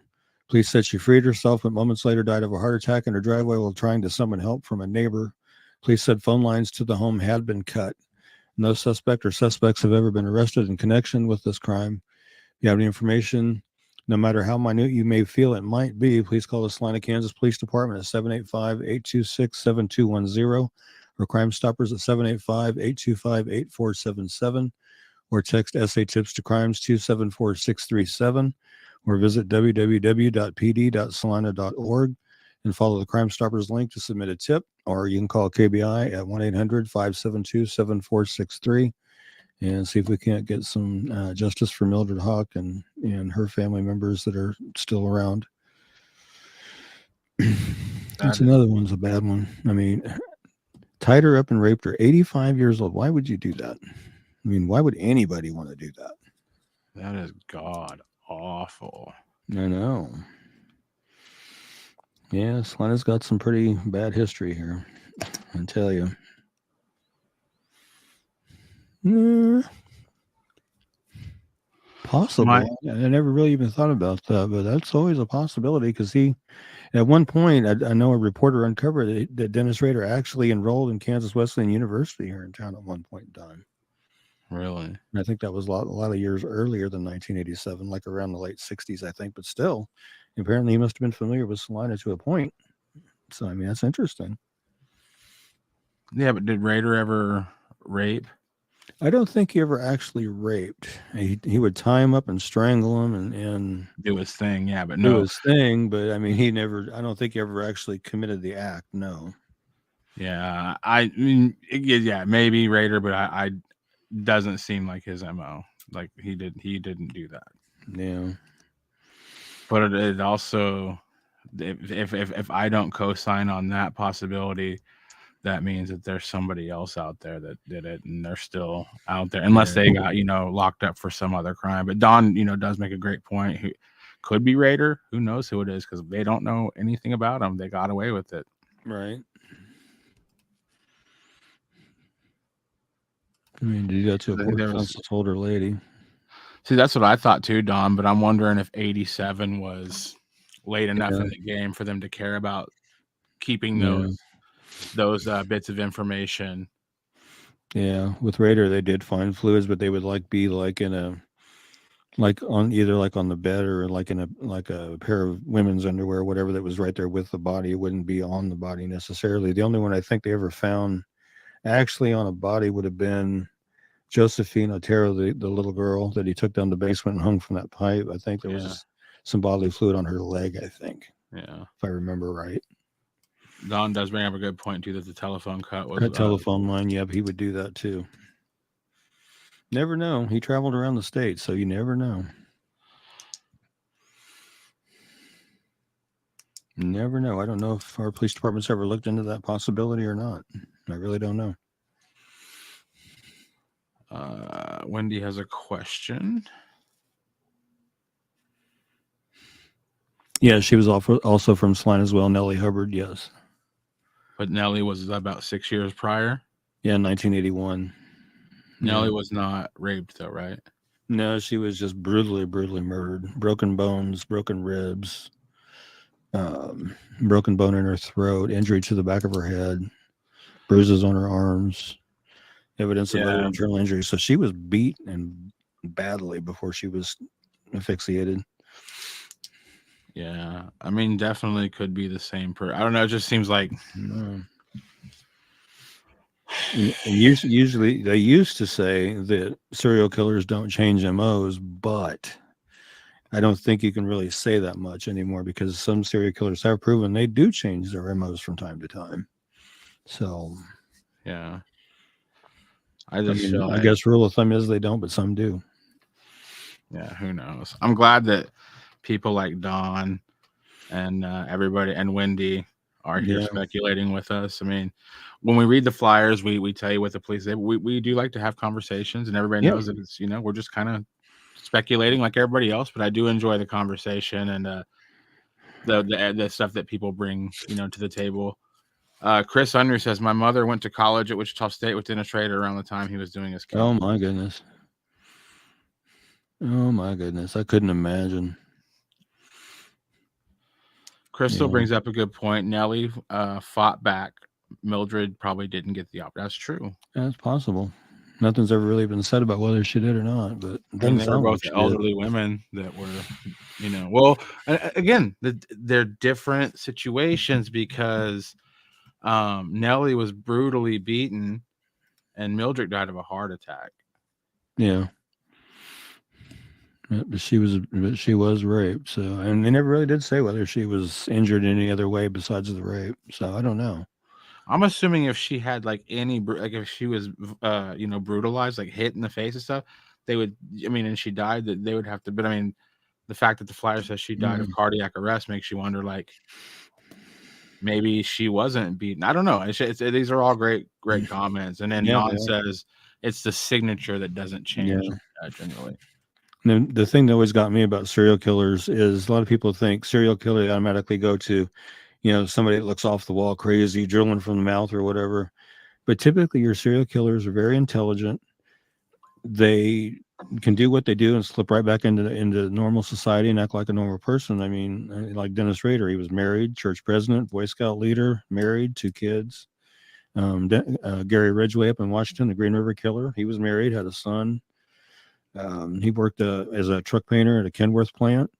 Police said she freed herself, but moments later died of a heart attack in her driveway while trying to summon help from a neighbor. Police said phone lines to the home had been cut. No suspect or suspects have ever been arrested in connection with this crime. If you have any information, no matter how minute you may feel it might be, please call the Salina, Kansas Police Department at 785-826-7210 or Crime Stoppers at 785-825-8477 or text SA Tips to Crimes 274637 or visit www.pd.salina.org and follow the Crime Stoppers link to submit a tip, or you can call KBI at 1-800-572-7463 and see if we can't get some justice for Mildred Hawk and her family members that are still around. That's another one's a bad one. I mean, tied her up and raped her, 85 years old. Why would you do that? I mean, why would anybody want to do that? That is god awful. I know. Yeah, Salina's got some pretty bad history here, I tell you. Possible. I never really even thought about that, but that's always a possibility because at one point, I know a reporter uncovered that Dennis Rader actually enrolled in Kansas Wesleyan University here in town at one point in time. Really? And I think that was a lot of years earlier than 1987, like around the late 60s, I think. But still, apparently he must have been familiar with Salina to a point. So, I mean, that's interesting. Yeah, but did Rader ever rape? I don't think he ever actually raped. He would tie him up and strangle him and do his thing. Yeah, but do his thing. But I mean, I don't think he ever actually committed the act. No. Yeah, I mean, yeah, maybe Rader, but I doesn't seem like his MO. Like he didn't do that. Yeah. But it also if I don't co-sign on that possibility, that means that there's somebody else out there that did it, and they're still out there, unless they got locked up for some other crime. But Don does make a great point. Who could be Raider? Who knows who it is? Because they don't know anything about him. They got away with it. Right. I mean, you got to a poor conscious older lady. See, that's what I thought too, Don. But I'm wondering if 87 was late enough in the game for them to care about keeping those bits of information. Yeah, with Raider they did find fluids, but they would be in a on the bed or in a pair of women's underwear, whatever that was right there with the body. It wouldn't be on the body necessarily. The only one I think they ever found actually on a body would have been Josephine Otero, the little girl that he took down the basement and hung from that pipe. I think there was some bodily fluid on her leg, I think. Yeah. If I remember right. Don does bring up a good point too, that the telephone cut was a telephone line. Yep, he would do that too. Never know. He traveled around the state, so you never know. Never know. I don't know if our police department's ever looked into that possibility or not. I really don't know. Wendy has a question. Yeah, she was also from Slime as well. Nellie Hubbard, yes. But Nellie was about 6 years prior? Yeah, 1981. Nellie was not raped, though, right? No, she was just brutally murdered. Broken bones, broken ribs, broken bone in her throat, injury to the back of her head, bruises on her arms, evidence of other internal injuries. So she was beat and badly before she was asphyxiated. Yeah, I mean, definitely could be the same I don't know. It just seems like. Usually, they used to say that serial killers don't change MOs, but I don't think you can really say that much anymore because some serial killers have proven they do change their MOs from time to time. So, yeah, I guess rule of thumb is they don't, but some do. Yeah, who knows? I'm glad that people like Don and everybody and Wendy are here speculating with us. I mean, when we read the flyers, we tell you what the police say. We do like to have conversations, and everybody knows that it's we're just kind of speculating like everybody else. But I do enjoy the conversation and the stuff that people bring to the table. Chris Under says my mother went to college at Wichita State with Dennis Rader around the time he was doing his case. Oh my goodness. I couldn't imagine. Crystal brings up a good point. Nellie fought back. Mildred probably didn't get the opportunity. That's true. That's possible. Nothing's ever really been said about whether she did or not, but they were both elderly women that were, well, again, they're different situations because Nellie was brutally beaten and Mildred died of a heart attack. Yeah. But she was raped. So, and they never really did say whether she was injured in any other way besides the rape. So I don't know. I'm assuming if she had if she was, brutalized, like hit in the face and stuff, they would, and she died, that they would have to, but the fact that the flyer says she died of cardiac arrest makes you wonder, maybe she wasn't beaten. I don't know. These are all great comments. And then Don says it's the signature that doesn't change generally. The thing that always got me about serial killers is a lot of people think serial killer automatically go to, somebody that looks off the wall crazy, drilling from the mouth or whatever. But typically your serial killers are very intelligent. They can do what they do and slip right back into normal society and act like a normal person. I mean, like Dennis Rader, he was married, church president, Boy Scout leader, married, 2 kids. Gary Ridgway up in Washington, the Green River Killer, he was married, had a son. He worked as a truck painter at a Kenworth plant.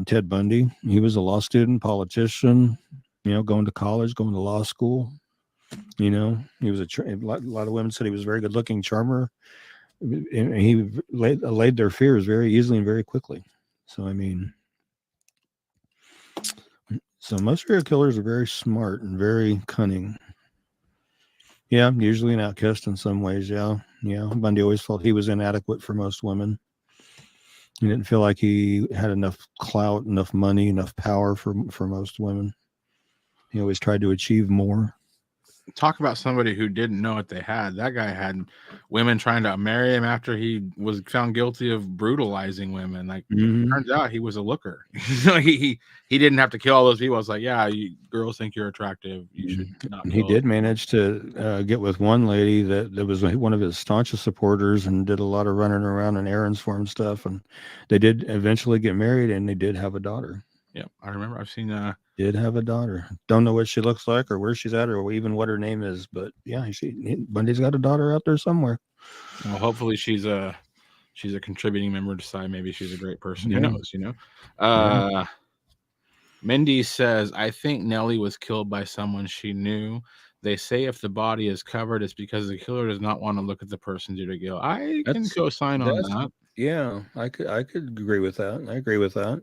Ted Bundy, he was a law student, politician, going to college, going to law school. He was a lot of women said he was a very good looking charmer. And he allayed their fears very easily and very quickly. So, most serial killers are very smart and very cunning. Yeah, usually an outcast in some ways. Yeah. Bundy always felt he was inadequate for most women. He didn't feel like he had enough clout, enough money, enough power for most women. He always tried to achieve more. Talk about somebody who didn't know what they had. That guy had women trying to marry him after he was found guilty of brutalizing women. Like, turns out he was a looker. he didn't have to kill all those people. It's like, yeah, girls think you're attractive. You should not. He did manage to get with one lady that was one of his staunchest supporters and did a lot of running around and errands for him and stuff. And they did eventually get married, and they did have a daughter. Yeah, I remember. I've seen. Did have a daughter. Don't know what she looks like or where she's at or even what her name is, but yeah, Bundy's got a daughter out there somewhere. Well, hopefully she's a contributing member to Side. Maybe she's a great person. Who knows? Mindy says, I think Nellie was killed by someone she knew. They say if the body is covered, it's because the killer does not want to look at the person due to guilt. I can co-sign on that. Yeah, I could agree with that. I agree with that.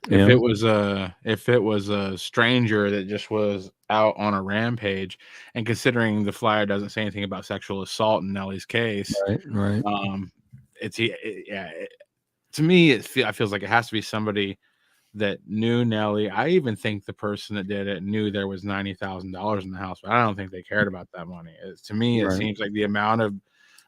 If it was a stranger that just was out on a rampage, and considering the flyer doesn't say anything about sexual assault in Nellie's case, right. To me, it feels like it has to be somebody that knew Nellie. I even think the person that did it knew there was $90,000 in the house, but I don't think they cared about that money. To me, it seems like the amount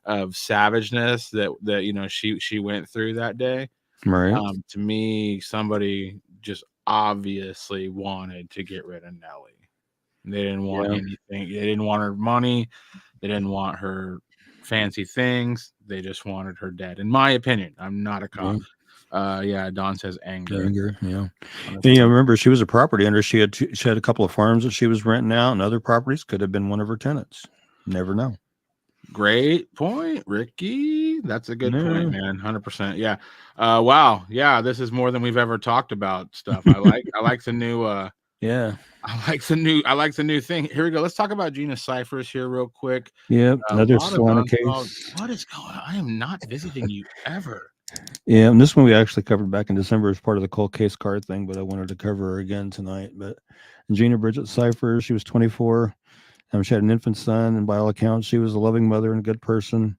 of savageness that she went through that day. Right. To me, somebody just obviously wanted to get rid of Nellie. They didn't want anything. They didn't want her money. They didn't want her fancy things. They just wanted her dead. In my opinion, I'm not a cop. Don says anger. Yeah. And remember, she was a property owner. She had a couple of farms that she was renting out, and other properties could have been one of her tenants. Never know. Great point, Ricky. That's a good point, man. 100%. Yeah. Wow. Yeah, this is more than we've ever talked about stuff. I like the new I like the new thing. Here we go. Let's talk about Gina Cyphers here real quick. Yep. Another Solana case. What is going on? I am not visiting you ever. Yeah, and this one we actually covered back in December as part of the cold case card thing, but I wanted to cover her again tonight. But Gina Bridget Cyphers, she was 24. She had an infant son, and by all accounts, she was a loving mother and a good person.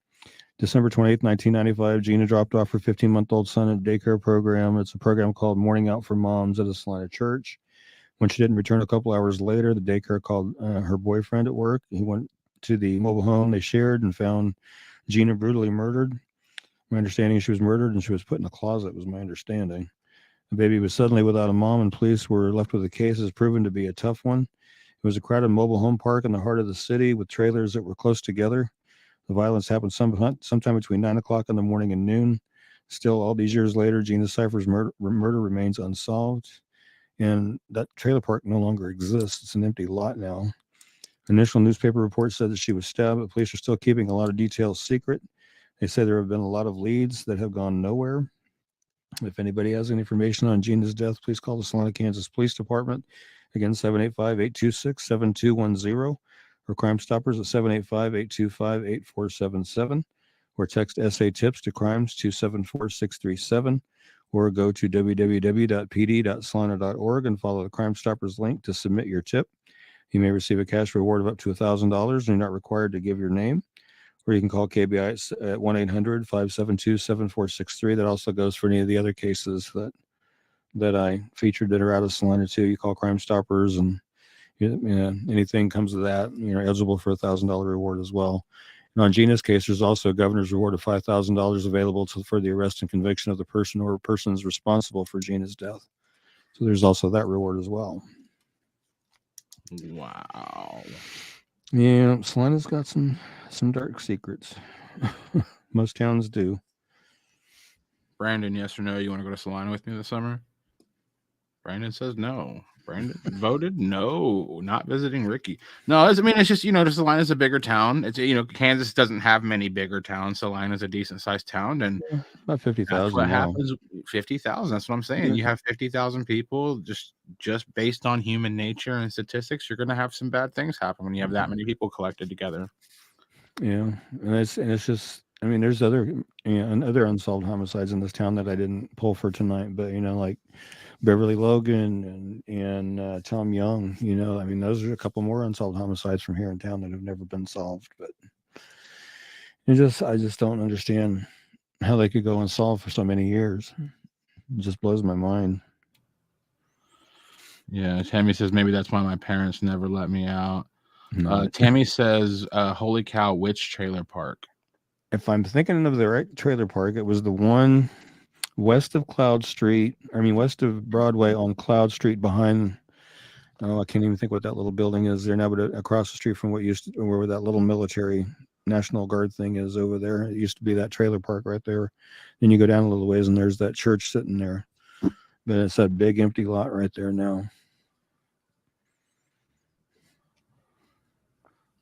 December 28th, 1995, Gina dropped off her 15-month-old son at a daycare program. It's a program called Morning Out for Moms at a Salina church. When she didn't return a couple hours later, the daycare called her boyfriend at work. He went to the mobile home they shared and found Gina brutally murdered. My understanding is she was murdered and she was put in a closet, was my understanding. The baby was suddenly without a mom, and police were left with the case as proven to be a tough one. It was a crowded mobile home park in the heart of the city with trailers that were close together. The violence happened sometime between 9 o'clock in the morning and noon. Still, all these years later, Gina Cyphers' murder remains unsolved. And that trailer park no longer exists. It's an empty lot now. Initial newspaper reports said that she was stabbed, but police are still keeping a lot of details secret. They say there have been a lot of leads that have gone nowhere. If anybody has any information on Gina's death, please call the Salina, Kansas Police Department. Again, 785-826-7210, or Crime Stoppers at 785-825-8477, or text SA Tips to Crimes 274-637, or go to www.pd.salina.org and follow the Crime Stoppers link to submit your tip. You may receive a cash reward of up to $1,000, and you're not required to give your name. Or you can call KBI at 1-800-572-7463. That also goes for any of the other cases that I featured that are out of Salina too. You call Crime Stoppers, and anything comes of that, you're eligible for $1,000 reward as well. And on Gina's case, there's also a governor's reward of $5,000 available for the arrest and conviction of the person or persons responsible for Gina's death. So there's also that reward as well. Wow. Yeah, Salina's got some dark secrets. Most towns do. Brandon, yes or no? You want to go to Salina with me this summer? Brandon says no. Brandon voted no, not visiting Ricky. No, it's just, Salina's a bigger town. It's, Kansas doesn't have many bigger towns. Salina's a decent sized town, and about 50,000. That's what happens. 50,000. That's what I'm saying. Yeah. You have 50,000 people. Just based on human nature and statistics, you're going to have some bad things happen when you have that many people collected together. Yeah, and it's just. There's other unsolved homicides in this town that I didn't pull for tonight, but like Beverly Logan and Tom Young, those are a couple more unsolved homicides from here in town that have never been solved. But I just don't understand how they could go unsolved for so many years. It just blows my mind. Yeah, Tammy says maybe that's why my parents never let me out. No. Tammy says, "Holy cow, which trailer park?" If I'm thinking of the right trailer park, it was the one west of west of Broadway on Cloud Street behind. Oh, I can't even think what that little building is there now, but across the street from where that little military National Guard thing is over there. It used to be that trailer park right there. Then you go down a little ways and there's that church sitting there. But it's that big empty lot right there now.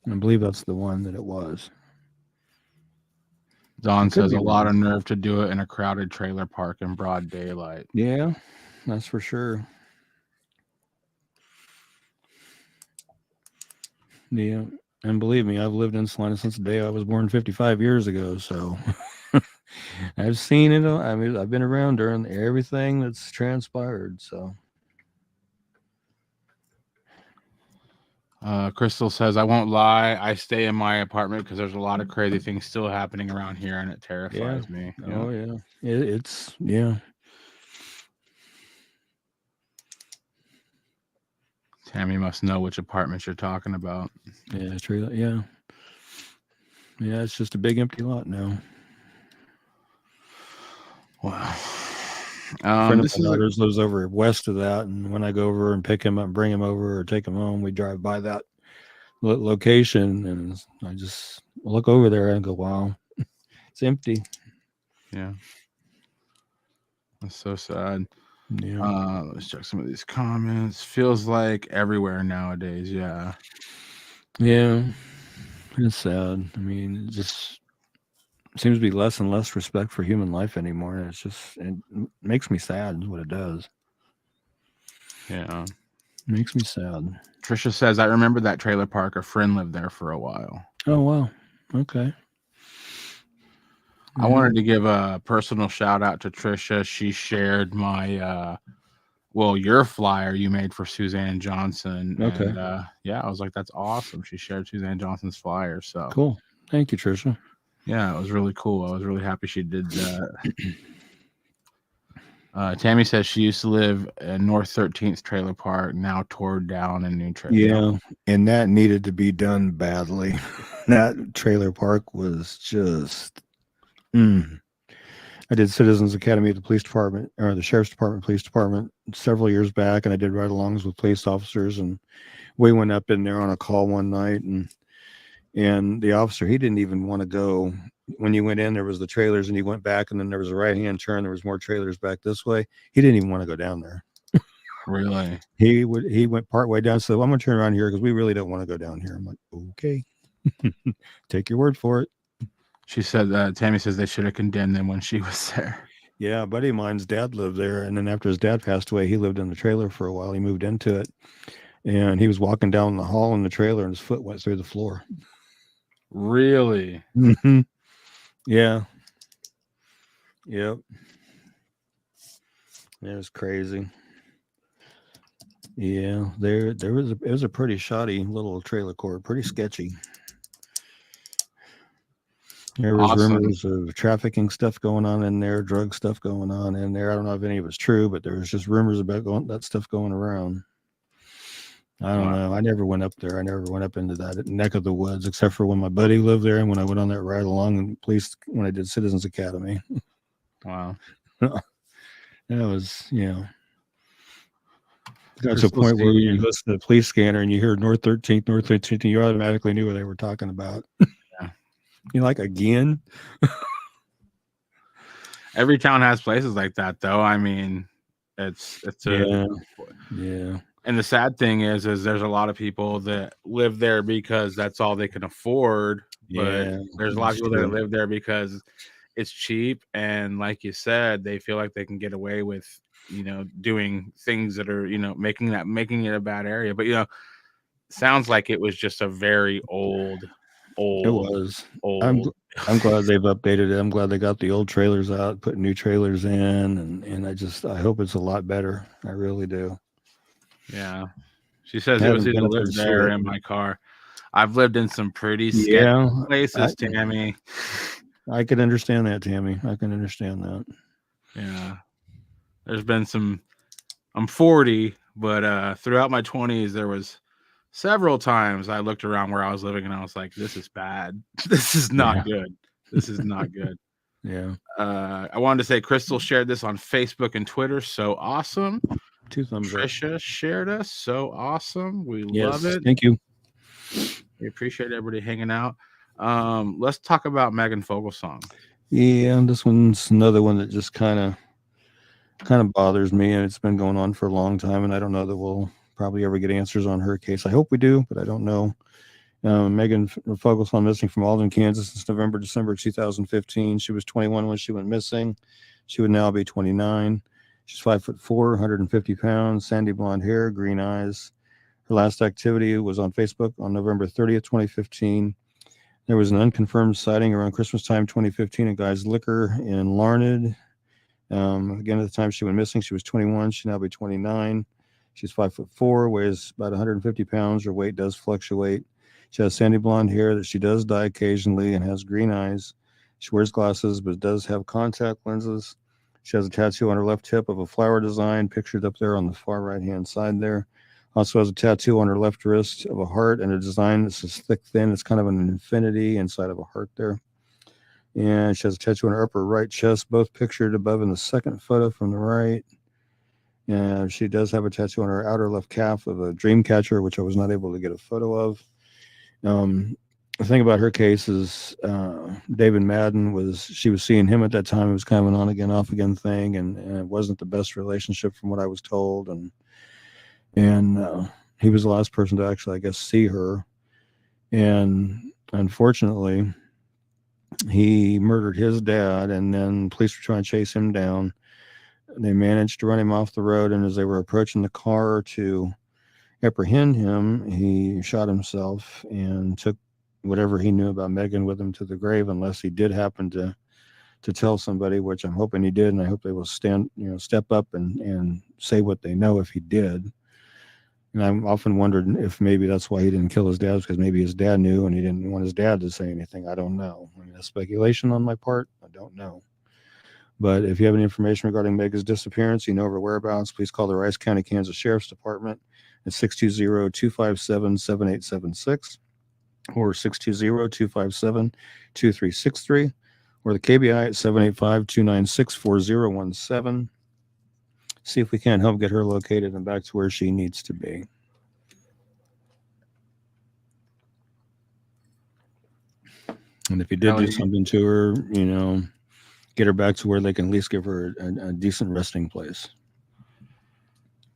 I believe that's the one that it was. Don says a lot of nerve to do it in a crowded trailer park in broad daylight. Yeah, that's for sure. Yeah, and believe me, I've lived in Salina since the day I was born 55 years ago, so I've seen it. I mean, I've been around during everything that's transpired, so. Crystal says, I won't lie, I stay in my apartment because there's a lot of crazy things still happening around here and it terrifies me. Oh, yeah. It's, yeah. Tammy must know which apartment you're talking about. Yeah, true. Yeah. Yeah, it's just a big empty lot now. Wow. A friend of my daughter's lives over west of that, and when I go over and pick him up, bring him over, or take him home, we drive by that location, and I just look over there and go, "Wow, it's empty." Yeah, that's so sad. Yeah. Let's check some of these comments. Feels like everywhere nowadays. Yeah. Yeah, it's sad. I mean, it just seems to be less and less respect for human life anymore. And it makes me sad is what it does. Yeah. It makes me sad. Trisha says, I remember that trailer park. A friend lived there for a while. Oh, wow. Okay. I wanted to give a personal shout out to Trisha. She shared my, your flyer you made for Suzanne Johnson. Okay. And, I was like, that's awesome. She shared Suzanne Johnson's flyer. So cool. Thank you, Trisha. Yeah, it was really cool. I was really happy she did that. Tammy says she used to live in North 13th Trailer Park, now torn down in new trailer. Yeah, and that needed to be done badly. That trailer park was just. I did Citizens Academy at the police department, or the sheriff's department, police department, several years back, and I did ride-alongs with police officers, and we went up in there on a call one night, and the officer, he didn't even want to go. When you went in, there was the trailers, and you went back, and then there was a right-hand turn. There was more trailers back this way. He didn't even want to go down there. Really? He went part way down. So I'm going to turn around here because we really don't want to go down here. I'm like, okay, take your word for it. She said, Tammy says they should have condemned them when she was there. Yeah, a buddy of mine's dad lived there. And then after his dad passed away, he lived in the trailer for a while. He moved into it. And he was walking down the hall in the trailer and his foot went through the floor. Really? Mm-hmm. Yeah. Yep. It was crazy. Yeah, it was a pretty shoddy little trailer court, pretty sketchy. There was rumors of trafficking stuff going on in there, drug stuff going on in there. I don't know if any of it's true, but there was just rumors about that stuff going around. I don't know. I never went up there. I never went up into that neck of the woods, except for when my buddy lived there and when I went on that ride along and when I did Citizens Academy. Wow. That was, got to a point where you listen to the police scanner and you hear North 13th, and you automatically knew what they were talking about. Yeah. You're like, again? Every town has places like that, though. I mean, it's yeah. And the sad thing is there's a lot of people that live there because that's all they can afford. But there's a lot of people that live there because it's cheap, and like you said, they feel like they can get away with, doing things that are, making it a bad area. But sounds like it was just a very old. It was old. I'm glad they've updated it. I'm glad they got the old trailers out, put new trailers in, and I hope it's a lot better. I really do. Yeah. She says it was either live there or in my car. I've lived in some pretty sketchy places, Tammy. I can understand that, Tammy. I can understand that. Yeah. There's been some, I'm 40, but throughout my 20s, there was several times I looked around where I was living and I was like, this is bad. This is not good. This is not good. Yeah. I wanted to say Crystal shared this on Facebook and Twitter. So awesome. 2 thumbs up. Trisha shared us. So awesome. We Yes. love it. Thank you. We appreciate everybody hanging out. Let's talk about Megan Fogelsong. Yeah, this one's another one that just kind of bothers me, and it's been going on for a long time, and I don't know that we'll probably ever get answers on her case. I hope we do, but I don't know. Megan Fogelsong missing from Alden, Kansas since December 2015. She was 21 when she went missing. She would now be 29. She's 5'4", 150 pounds, sandy blonde hair, green eyes. Her last activity was on Facebook on November 30th, 2015. There was an unconfirmed sighting around Christmas time 2015 at Guy's Liquor in Larned. Again, at the time she went missing, she was 21. She'll now be 29. She's 5'4", weighs about 150 pounds. Her weight does fluctuate. She has sandy blonde hair that she does dye occasionally and has green eyes. She wears glasses but does have contact lenses. She has a tattoo on her left hip of a flower design pictured up there on the far right-hand side there. Also has a tattoo on her left wrist of a heart and a design that's just thick, thin. It's kind of an infinity inside of a heart there. And she has a tattoo on her upper right chest, both pictured above in the second photo from the right. And she does have a tattoo on her outer left calf of a dream catcher, which I was not able to get a photo of. The thing about her case is David Madden she was seeing him at that time. It was kind of an on again, off again thing, and it wasn't the best relationship from what I was told. And he was the last person to actually, I guess, see her. And unfortunately, he murdered his dad, and then police were trying to chase him down. They managed to run him off the road, and as they were approaching the car to apprehend him, he shot himself and took whatever he knew about Megan with him to the grave, unless he did happen to tell somebody, which I'm hoping he did, and I hope they will step up and say what they know if he did. And I'm often wondered if maybe that's why he didn't kill his dad, because maybe his dad knew and he didn't want his dad to say anything. I don't know. I mean, that's speculation on my part. I don't know. But if you have any information regarding Megan's disappearance, her whereabouts, please call the Rice County, Kansas Sheriff's Department at 620-257-7876 or 620-257-2363 or the KBI at 785-296-4017. See if we can't help get her located and back to where she needs to be. And if you did do something to her, get her back to where they can at least give her a decent resting place.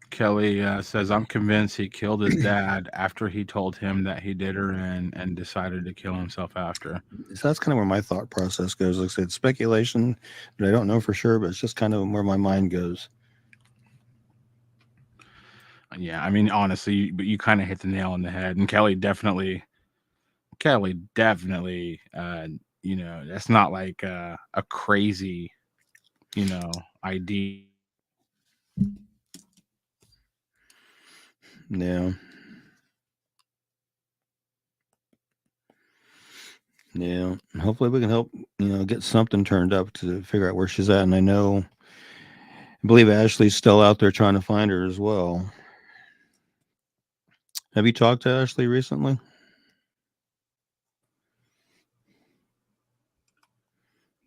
Kelly says, I'm convinced he killed his dad after he told him that he did her in and decided to kill himself after. So that's kind of where my thought process goes. Like I said, speculation, but I don't know for sure, but it's just kind of where my mind goes. Yeah, I mean, honestly, you kind of hit the nail on the head. And Kelly definitely, that's not like a crazy, idea. Yeah. Yeah. Hopefully we can help, get something turned up to figure out where she's at. And I believe Ashley's still out there trying to find her as well. Have you talked to Ashley recently?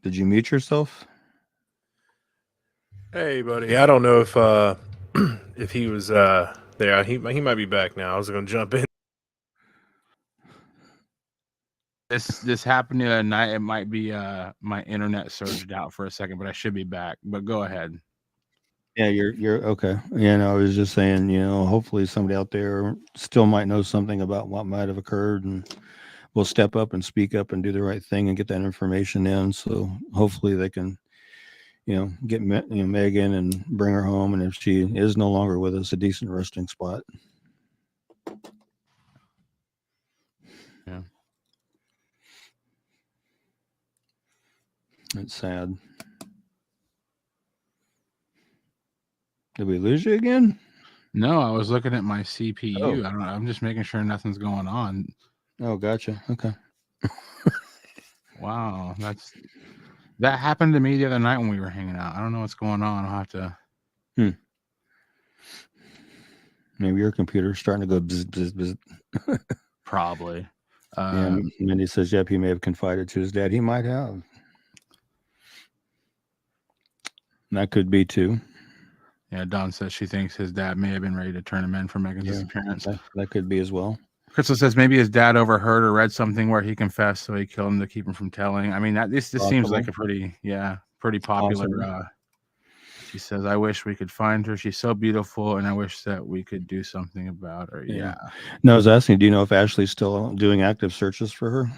Did you mute yourself? Hey, buddy. I don't know if if he was there. He might be back now. I was going to jump in. This happened the other night. It might be my internet surged out for a second, but I should be back. But go ahead. Yeah, you're okay. I was just saying, hopefully somebody out there still might know something about what might have occurred and will step up and speak up and do the right thing and get that information in. So hopefully they can, get Megan and bring her home. And if she is no longer with us, a decent resting spot. Yeah. It's sad. Did we lose you again? No, I was looking at my CPU. Oh. I'm just making sure nothing's going on. Oh, gotcha. Okay. Wow, that happened to me the other night when we were hanging out. I don't know what's going on. I'll have to. Maybe your computer's starting to go bzz, bzz, bzz. Probably. Yeah, Mindy says, yep, he may have confided to his dad. He might have. That could be too. Yeah, Dawn says she thinks his dad may have been ready to turn him in for Megan's disappearance. That could be as well. Crystal says maybe his dad overheard or read something where he confessed, so he killed him to keep him from telling. I mean, this seems like a pretty popular. She says, "I wish we could find her. She's so beautiful, and I wish that we could do something about her." Yeah. No, I was asking, do you know if Ashley's still doing active searches for her?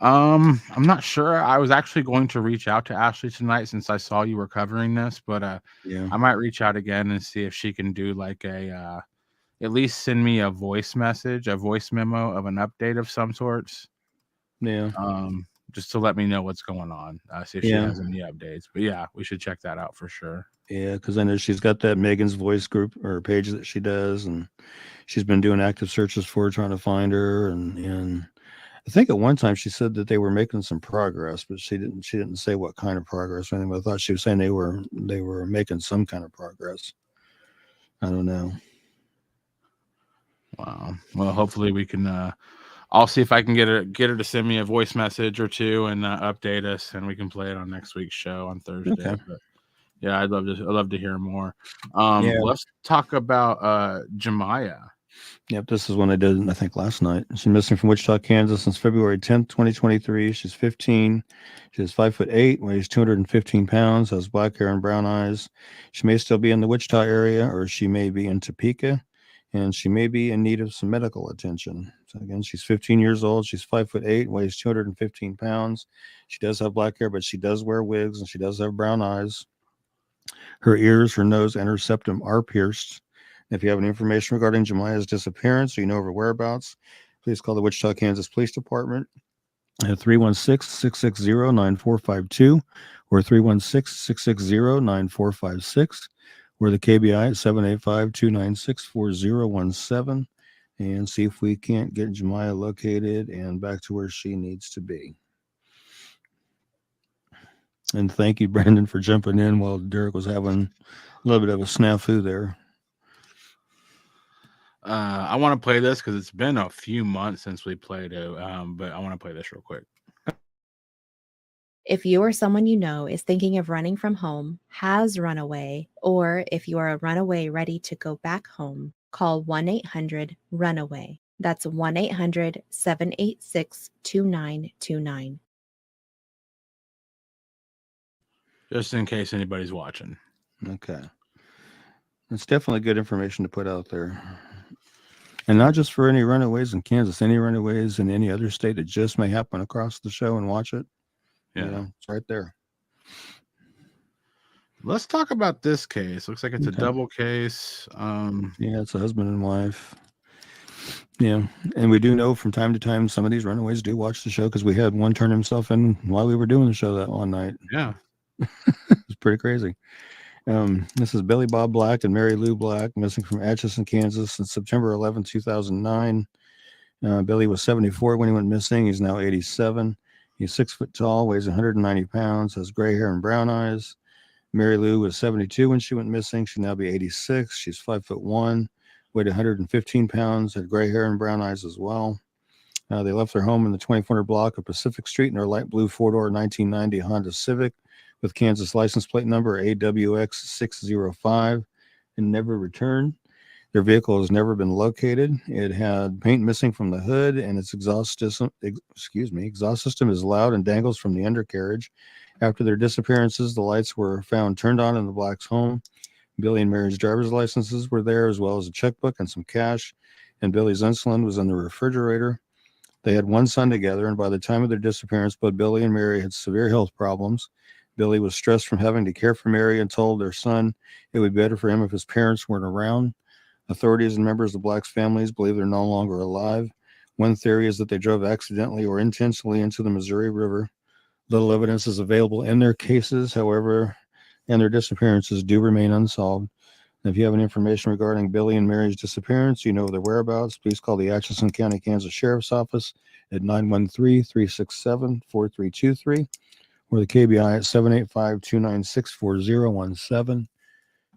I'm not sure. I was actually going to reach out to Ashley tonight since I saw you were covering this, but I might reach out again and see if she can do like a at least send me a voice message, a voice memo of an update of some sorts. Yeah. Just to let me know what's going on. See if she has any updates. But yeah, we should check that out for sure. Yeah, because I know she's got that Megan's Voice group or page that she does, and she's been doing active searches for her, trying to find her. And I think at one time she said that they were making some progress, but she didn't say what kind of progress or anything. But I thought she was saying they were making some kind of progress. I don't know. Wow. Well, hopefully we can. I'll see if I can get her to send me a voice message or two and update us, and we can play it on next week's show on Thursday. Okay. But yeah, I'd love to hear more. Let's talk about Jemiah. Yep, this is one I did, I think, last night. She's missing from Wichita, Kansas since February 10th, 2023. She's 15. She's 5'8", weighs 215 pounds, has black hair and brown eyes. She may still be in the Wichita area, or she may be in Topeka, and she may be in need of some medical attention. So again, she's 15 years old. She's 5'8", weighs 215 pounds. She does have black hair, but she does wear wigs, and she does have brown eyes. Her ears, her nose, and her septum are pierced. If you have any information regarding Jemiah's disappearance or you know of her whereabouts, please call the Wichita, Kansas Police Department at 316-660-9452 or 316-660-9456 or the KBI at 785-296-4017 and see if we can't get Jemiah located and back to where she needs to be. And thank you, Brandon, for jumping in while Derek was having a little bit of a snafu there. I want to play this because it's been a few months since we played it, but I want to play this real quick. If you or someone you know is thinking of running from home, has run away, or if you are a runaway ready to go back home, call 1-800-RUNAWAY. That's 1-800-786-2929. Just in case anybody's watching. Okay. It's definitely good information to put out there. And not just for any runaways in Kansas, any runaways in any other state that just may happen across the show and watch it. Yeah. You know, it's right there. Let's talk about this case. Looks like it's a double case. Yeah, it's a husband and wife. Yeah. And we do know from time to time some of these runaways do watch the show because we had one turn himself in while we were doing the show that one night. Yeah. It's pretty crazy. This is Billy Bob Black and Mary Lou Black, missing from Atchison, Kansas since September 11, 2009. Billy was 74 when he went missing. He's now 87. He's 6 foot tall, weighs 190 pounds, has gray hair and brown eyes. Mary Lou was 72 when she went missing. She'll now be 86. She's 5'1", weighed 115 pounds, had gray hair and brown eyes as well. They left their home in the 2400 block of Pacific Street in their light blue four-door 1990 Honda Civic with Kansas license plate number AWX605 and never returned. Their vehicle has never been located. It had paint missing from the hood, and its exhaust system is loud and dangles from the undercarriage. After their disappearances, the lights were found turned on in the Blacks' home. Billy and Mary's driver's licenses were there, as well as a checkbook and some cash, and Billy's insulin was in the refrigerator. They had one son together, and by the time of their disappearance, both Billy and Mary had severe health problems. Billy was stressed from having to care for Mary and told their son it would be better for him if his parents weren't around. Authorities and members of the Blacks' families believe they're no longer alive. One theory is that they drove accidentally or intentionally into the Missouri River. Little evidence is available in their cases, however, and their disappearances do remain unsolved. If you have any information regarding Billy and Mary's disappearance, you know their whereabouts, please call the Atchison County, Kansas Sheriff's Office at 913-367-4323 or the KBI at 785-296-4017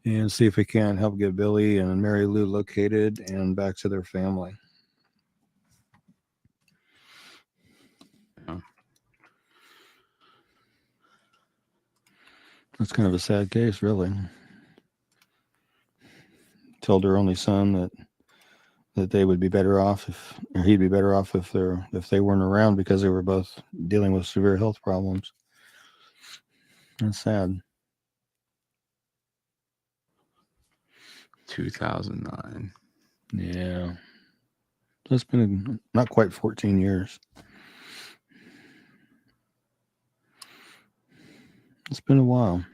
and see if we can help get Billy and Mary Lou located and back to their family. That's kind of a sad case, really. Told her only son that they would be better off he'd be better off if they weren't around because they were both dealing with severe health problems. That's sad. 2009. Yeah. So it's been not quite 14 years. It's been a while.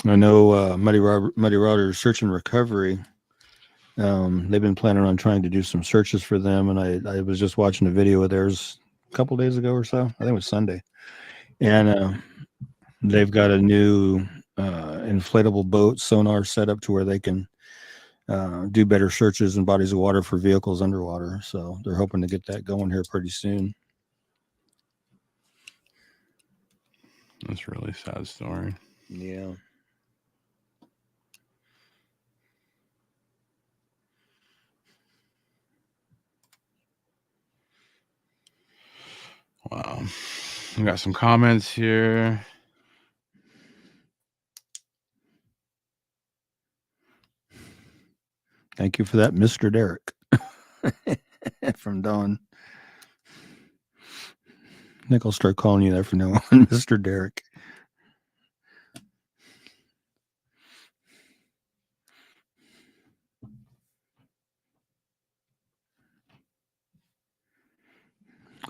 I know Muddy Rodder's Search and Recovery. They've been planning on trying to do some searches for them, and I was just watching a video of theirs a couple days ago or so. I think it was Sunday, and they've got a new inflatable boat sonar set up to where they can do better searches in bodies of water for vehicles underwater. So they're hoping to get that going here pretty soon. That's a really sad story. Yeah. Wow. We got some comments here. Thank you for that, Mr. Derek. From Dawn. I think I'll start calling you that from now on, Mr. Derek.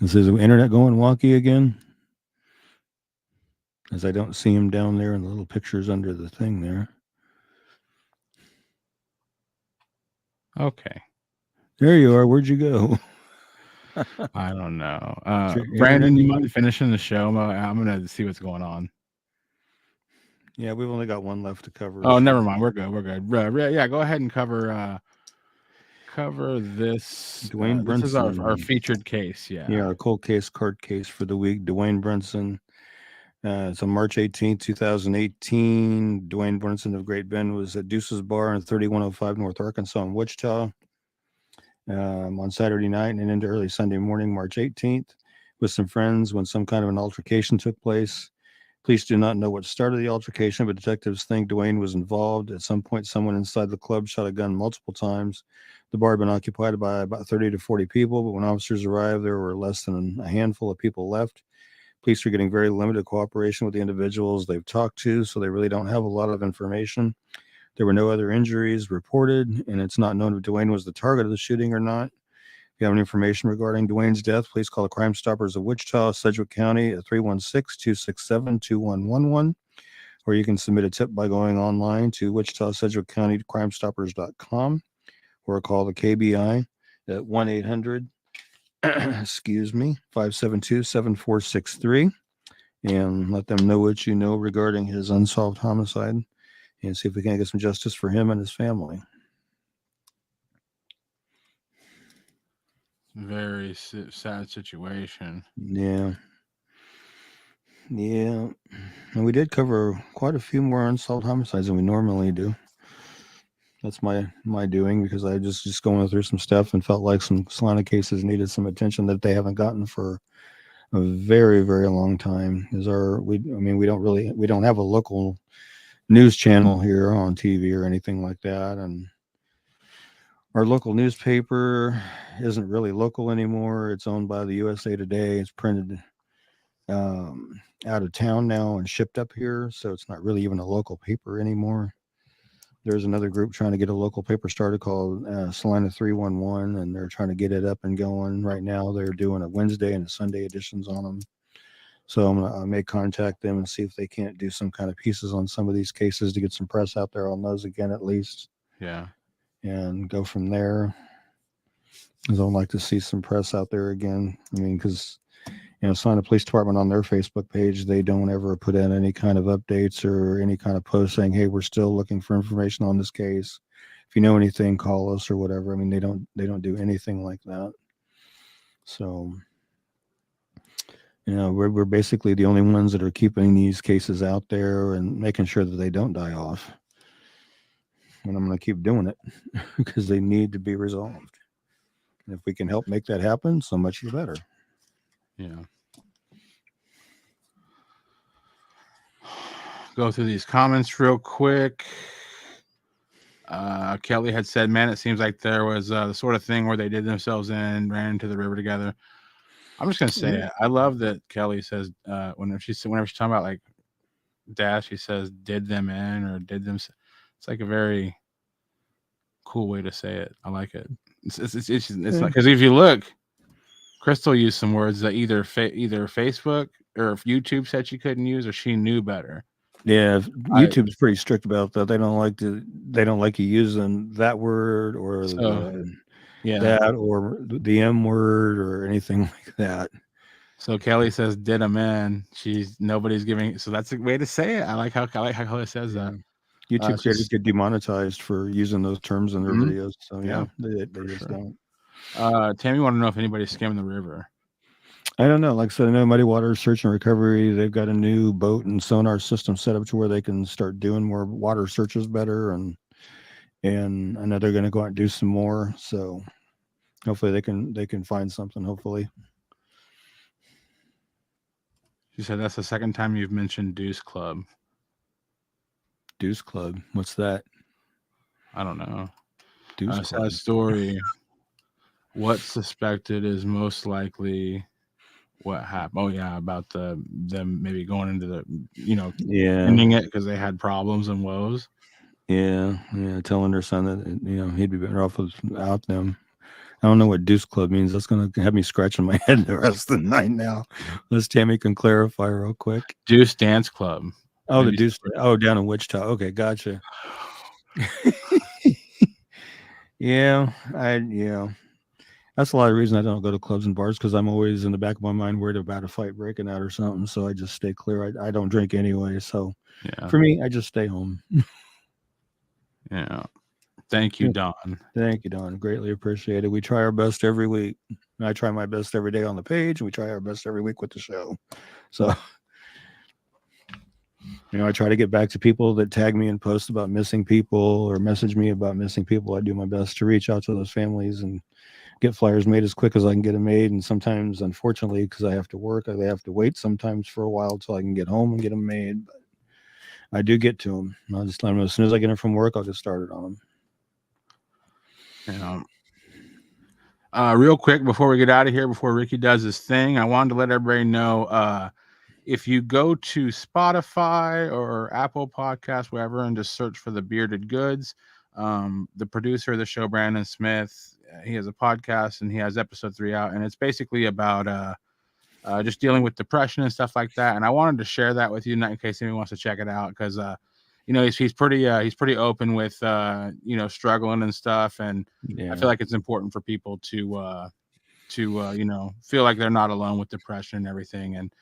Is the internet going wonky again? As I don't see him down there in the little pictures under the thing there. Okay. There you are. Where'd you go? I don't know. Brandon, you mind finishing the show? I'm going to see what's going on. Yeah, we've only got one left to cover. Oh, never mind. We're good. Yeah, go ahead and cover this. Dwayne Brunson. This is our featured case. Yeah, our cold case, card case for the week. Dwayne Brunson. It's on March 18th, 2018. Dwayne Brunson of Great Bend was at Deuces Bar in 3105 North Arkansas in Wichita on Saturday night and into early Sunday morning, March 18th, with some friends when some kind of an altercation took place. Police do not know what started the altercation, but detectives think Dwayne was involved. At some point, someone inside the club shot a gun multiple times. The bar had been occupied by about 30 to 40 people, but when officers arrived, there were less than a handful of people left. Police are getting very limited cooperation with the individuals they've talked to, so they really don't have a lot of information. There were no other injuries reported, and it's not known if Dwayne was the target of the shooting or not. If you have any information regarding Dwayne's death, please call the Crime Stoppers of Wichita, Sedgwick County at 316-267-2111, or you can submit a tip by going online to Wichita Sedgwick County crimestoppers.com or call the KBI at 1-800 572-7463 and let them know what you know regarding his unsolved homicide and see if we can get some justice for him and his family. Very sad situation. Yeah. And we did cover quite a few more unsolved homicides than we normally do. That's my doing because I just going through some stuff and felt like some Solana cases needed some attention that they haven't gotten for a very, very long time. We don't have a local news channel here on TV or anything like that, and our local newspaper isn't really local anymore. It's owned by the USA Today. It's printed out of town now and shipped up here, so it's not really even a local paper anymore. There's another group trying to get a local paper started called Salina 311, and they're trying to get it up and going right now. They're doing a Wednesday and a Sunday editions on them. So I may contact them and see if they can't do some kind of pieces on some of these cases to get some press out there on those again, at least. Yeah. And go from there. Because I'd like to see some press out there again. I mean, because Sign the police department on their Facebook page. They don't ever put in any kind of updates or any kind of post saying, hey, we're still looking for information on this case. If you know anything, call us or whatever. I mean, they don't do anything like that. So, we're basically the only ones that are keeping these cases out there and making sure that they don't die off. And I'm going to keep doing it because they need to be resolved. And if we can help make that happen, so much the better. Yeah. Go through these comments real quick. Kelly had said, man, it seems like there was the sort of thing where they did themselves in, ran into the river together. I'm just going to say it. I love that Kelly says, whenever she's talking about like dash, she says, did them in or did them. It's like a very cool way to say it. I like it. It's not, because if you look, Crystal used some words that either Facebook or YouTube said she couldn't use, or she knew better. Yeah, YouTube's pretty strict about that. They don't like you using that word or that or the M word or anything like that. So Kelly says did a man. Nobody's giving. So that's a way to say it. I like how Kelly says that. YouTube creators get demonetized for using those terms in their videos. So they just don't. Tammy, you want to know if anybody's skimming the river? I don't know. Like I said, I know Muddy Water Search and Recovery, they've got a new boat and sonar system set up to where they can start doing more water searches better. And I know they're going to go out and do some more. So hopefully they can find something, hopefully. She said that's the second time you've mentioned Deuce Club. Deuce Club? What's that? I don't know. Deuce Club. Sad story. What's suspected is most likely what happened. Oh yeah, about them maybe going into the ending it because they had problems and woes. Yeah, telling their son that he'd be better off without them. I don't know what Deuce Club means. That's going to have me scratching my head the rest of the night now. Unless Tammy can clarify real quick. Deuce Dance Club. Oh, the Deuce. Oh, down in Wichita. Okay, gotcha. Yeah. That's a lot of reason I don't go to clubs and bars, because I'm always in the back of my mind worried about a fight breaking out or something. So I just stay clear. I don't drink anyway. So for me, I just stay home. Yeah. Thank you, Don. Thank you, Don. Greatly appreciated. We try our best every week. I try my best every day on the page, and we try our best every week with the show. So, I try to get back to people that tag me and post about missing people or message me about missing people. I do my best to reach out to those families and get flyers made as quick as I can get them made. And sometimes, unfortunately, because I have to work, they have to wait sometimes for a while till I can get home and get them made. But I do get to them. I'll just let them know as soon as I get them from work, I'll just start it on them. Real quick before we get out of here, before Ricky does his thing, I wanted to let everybody know if you go to Spotify or Apple Podcasts, wherever, and just search for The Bearded Goods, the producer of the show, Brandon Smith, he has a podcast and he has episode 3 out, and it's basically about just dealing with depression and stuff like that. And I wanted to share that with you, not in case anyone wants to check it out, because he's pretty open with struggling and stuff, and I feel like it's important for people to feel like they're not alone with depression and everything. And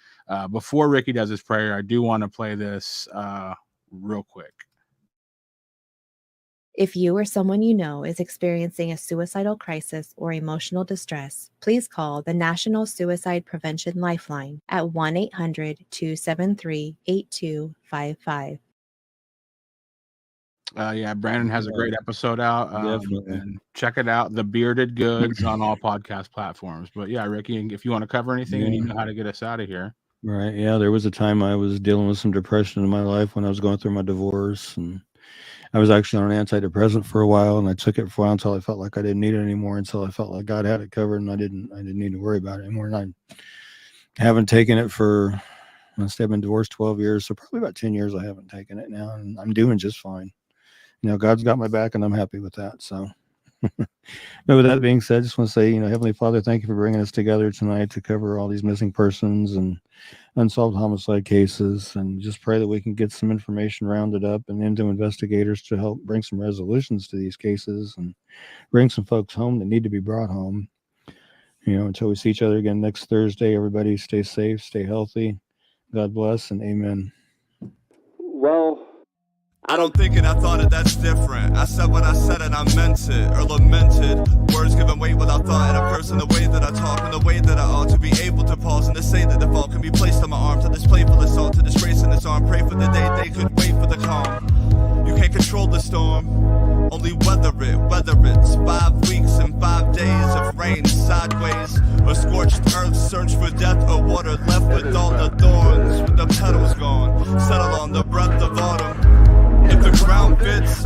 before Ricky does his prayer, I do want to play this real quick. If you or someone you know is experiencing a suicidal crisis or emotional distress, please call the National Suicide Prevention Lifeline at 1-800-273-8255. Brandon has a great episode out. And check it out, The Bearded Goods, on all podcast platforms. But yeah, Ricky, if you want to cover anything and you know how to get us out of here. Right. Yeah, there was a time I was dealing with some depression in my life when I was going through my divorce, and I was actually on an antidepressant for a while, and I took it for a while until I felt like I didn't need it anymore, until I felt like God had it covered and I didn't need to worry about it anymore. And I haven't taken it for, I've been divorced 12 years, so probably about 10 years I haven't taken it now, and I'm doing just fine. God's got my back, and I'm happy with that. So, but with that being said, I just want to say, Heavenly Father, thank you for bringing us together tonight to cover all these missing persons and unsolved homicide cases, and just pray that we can get some information rounded up and into investigators to help bring some resolutions to these cases and bring some folks home that need to be brought home. until we see each other again next Thursday, everybody stay safe, stay healthy. God bless and amen. Well, I don't think it, I thought it, that's different. I said what I said and I meant it, or lamented. Words given weight without thought in a person, the way that I talk and the way that I ought to be able to pause and to say that the fault can be placed on my arm, to this playful assault, to disgrace in this arm. Pray for the day they could wait for the calm. You can't control the storm, only weather it, whether it's 5 weeks and 5 days of rain sideways, or scorched earth, search for death, or water left with all the thorns, with the petals gone, settle on the breath of autumn. If the ground fits,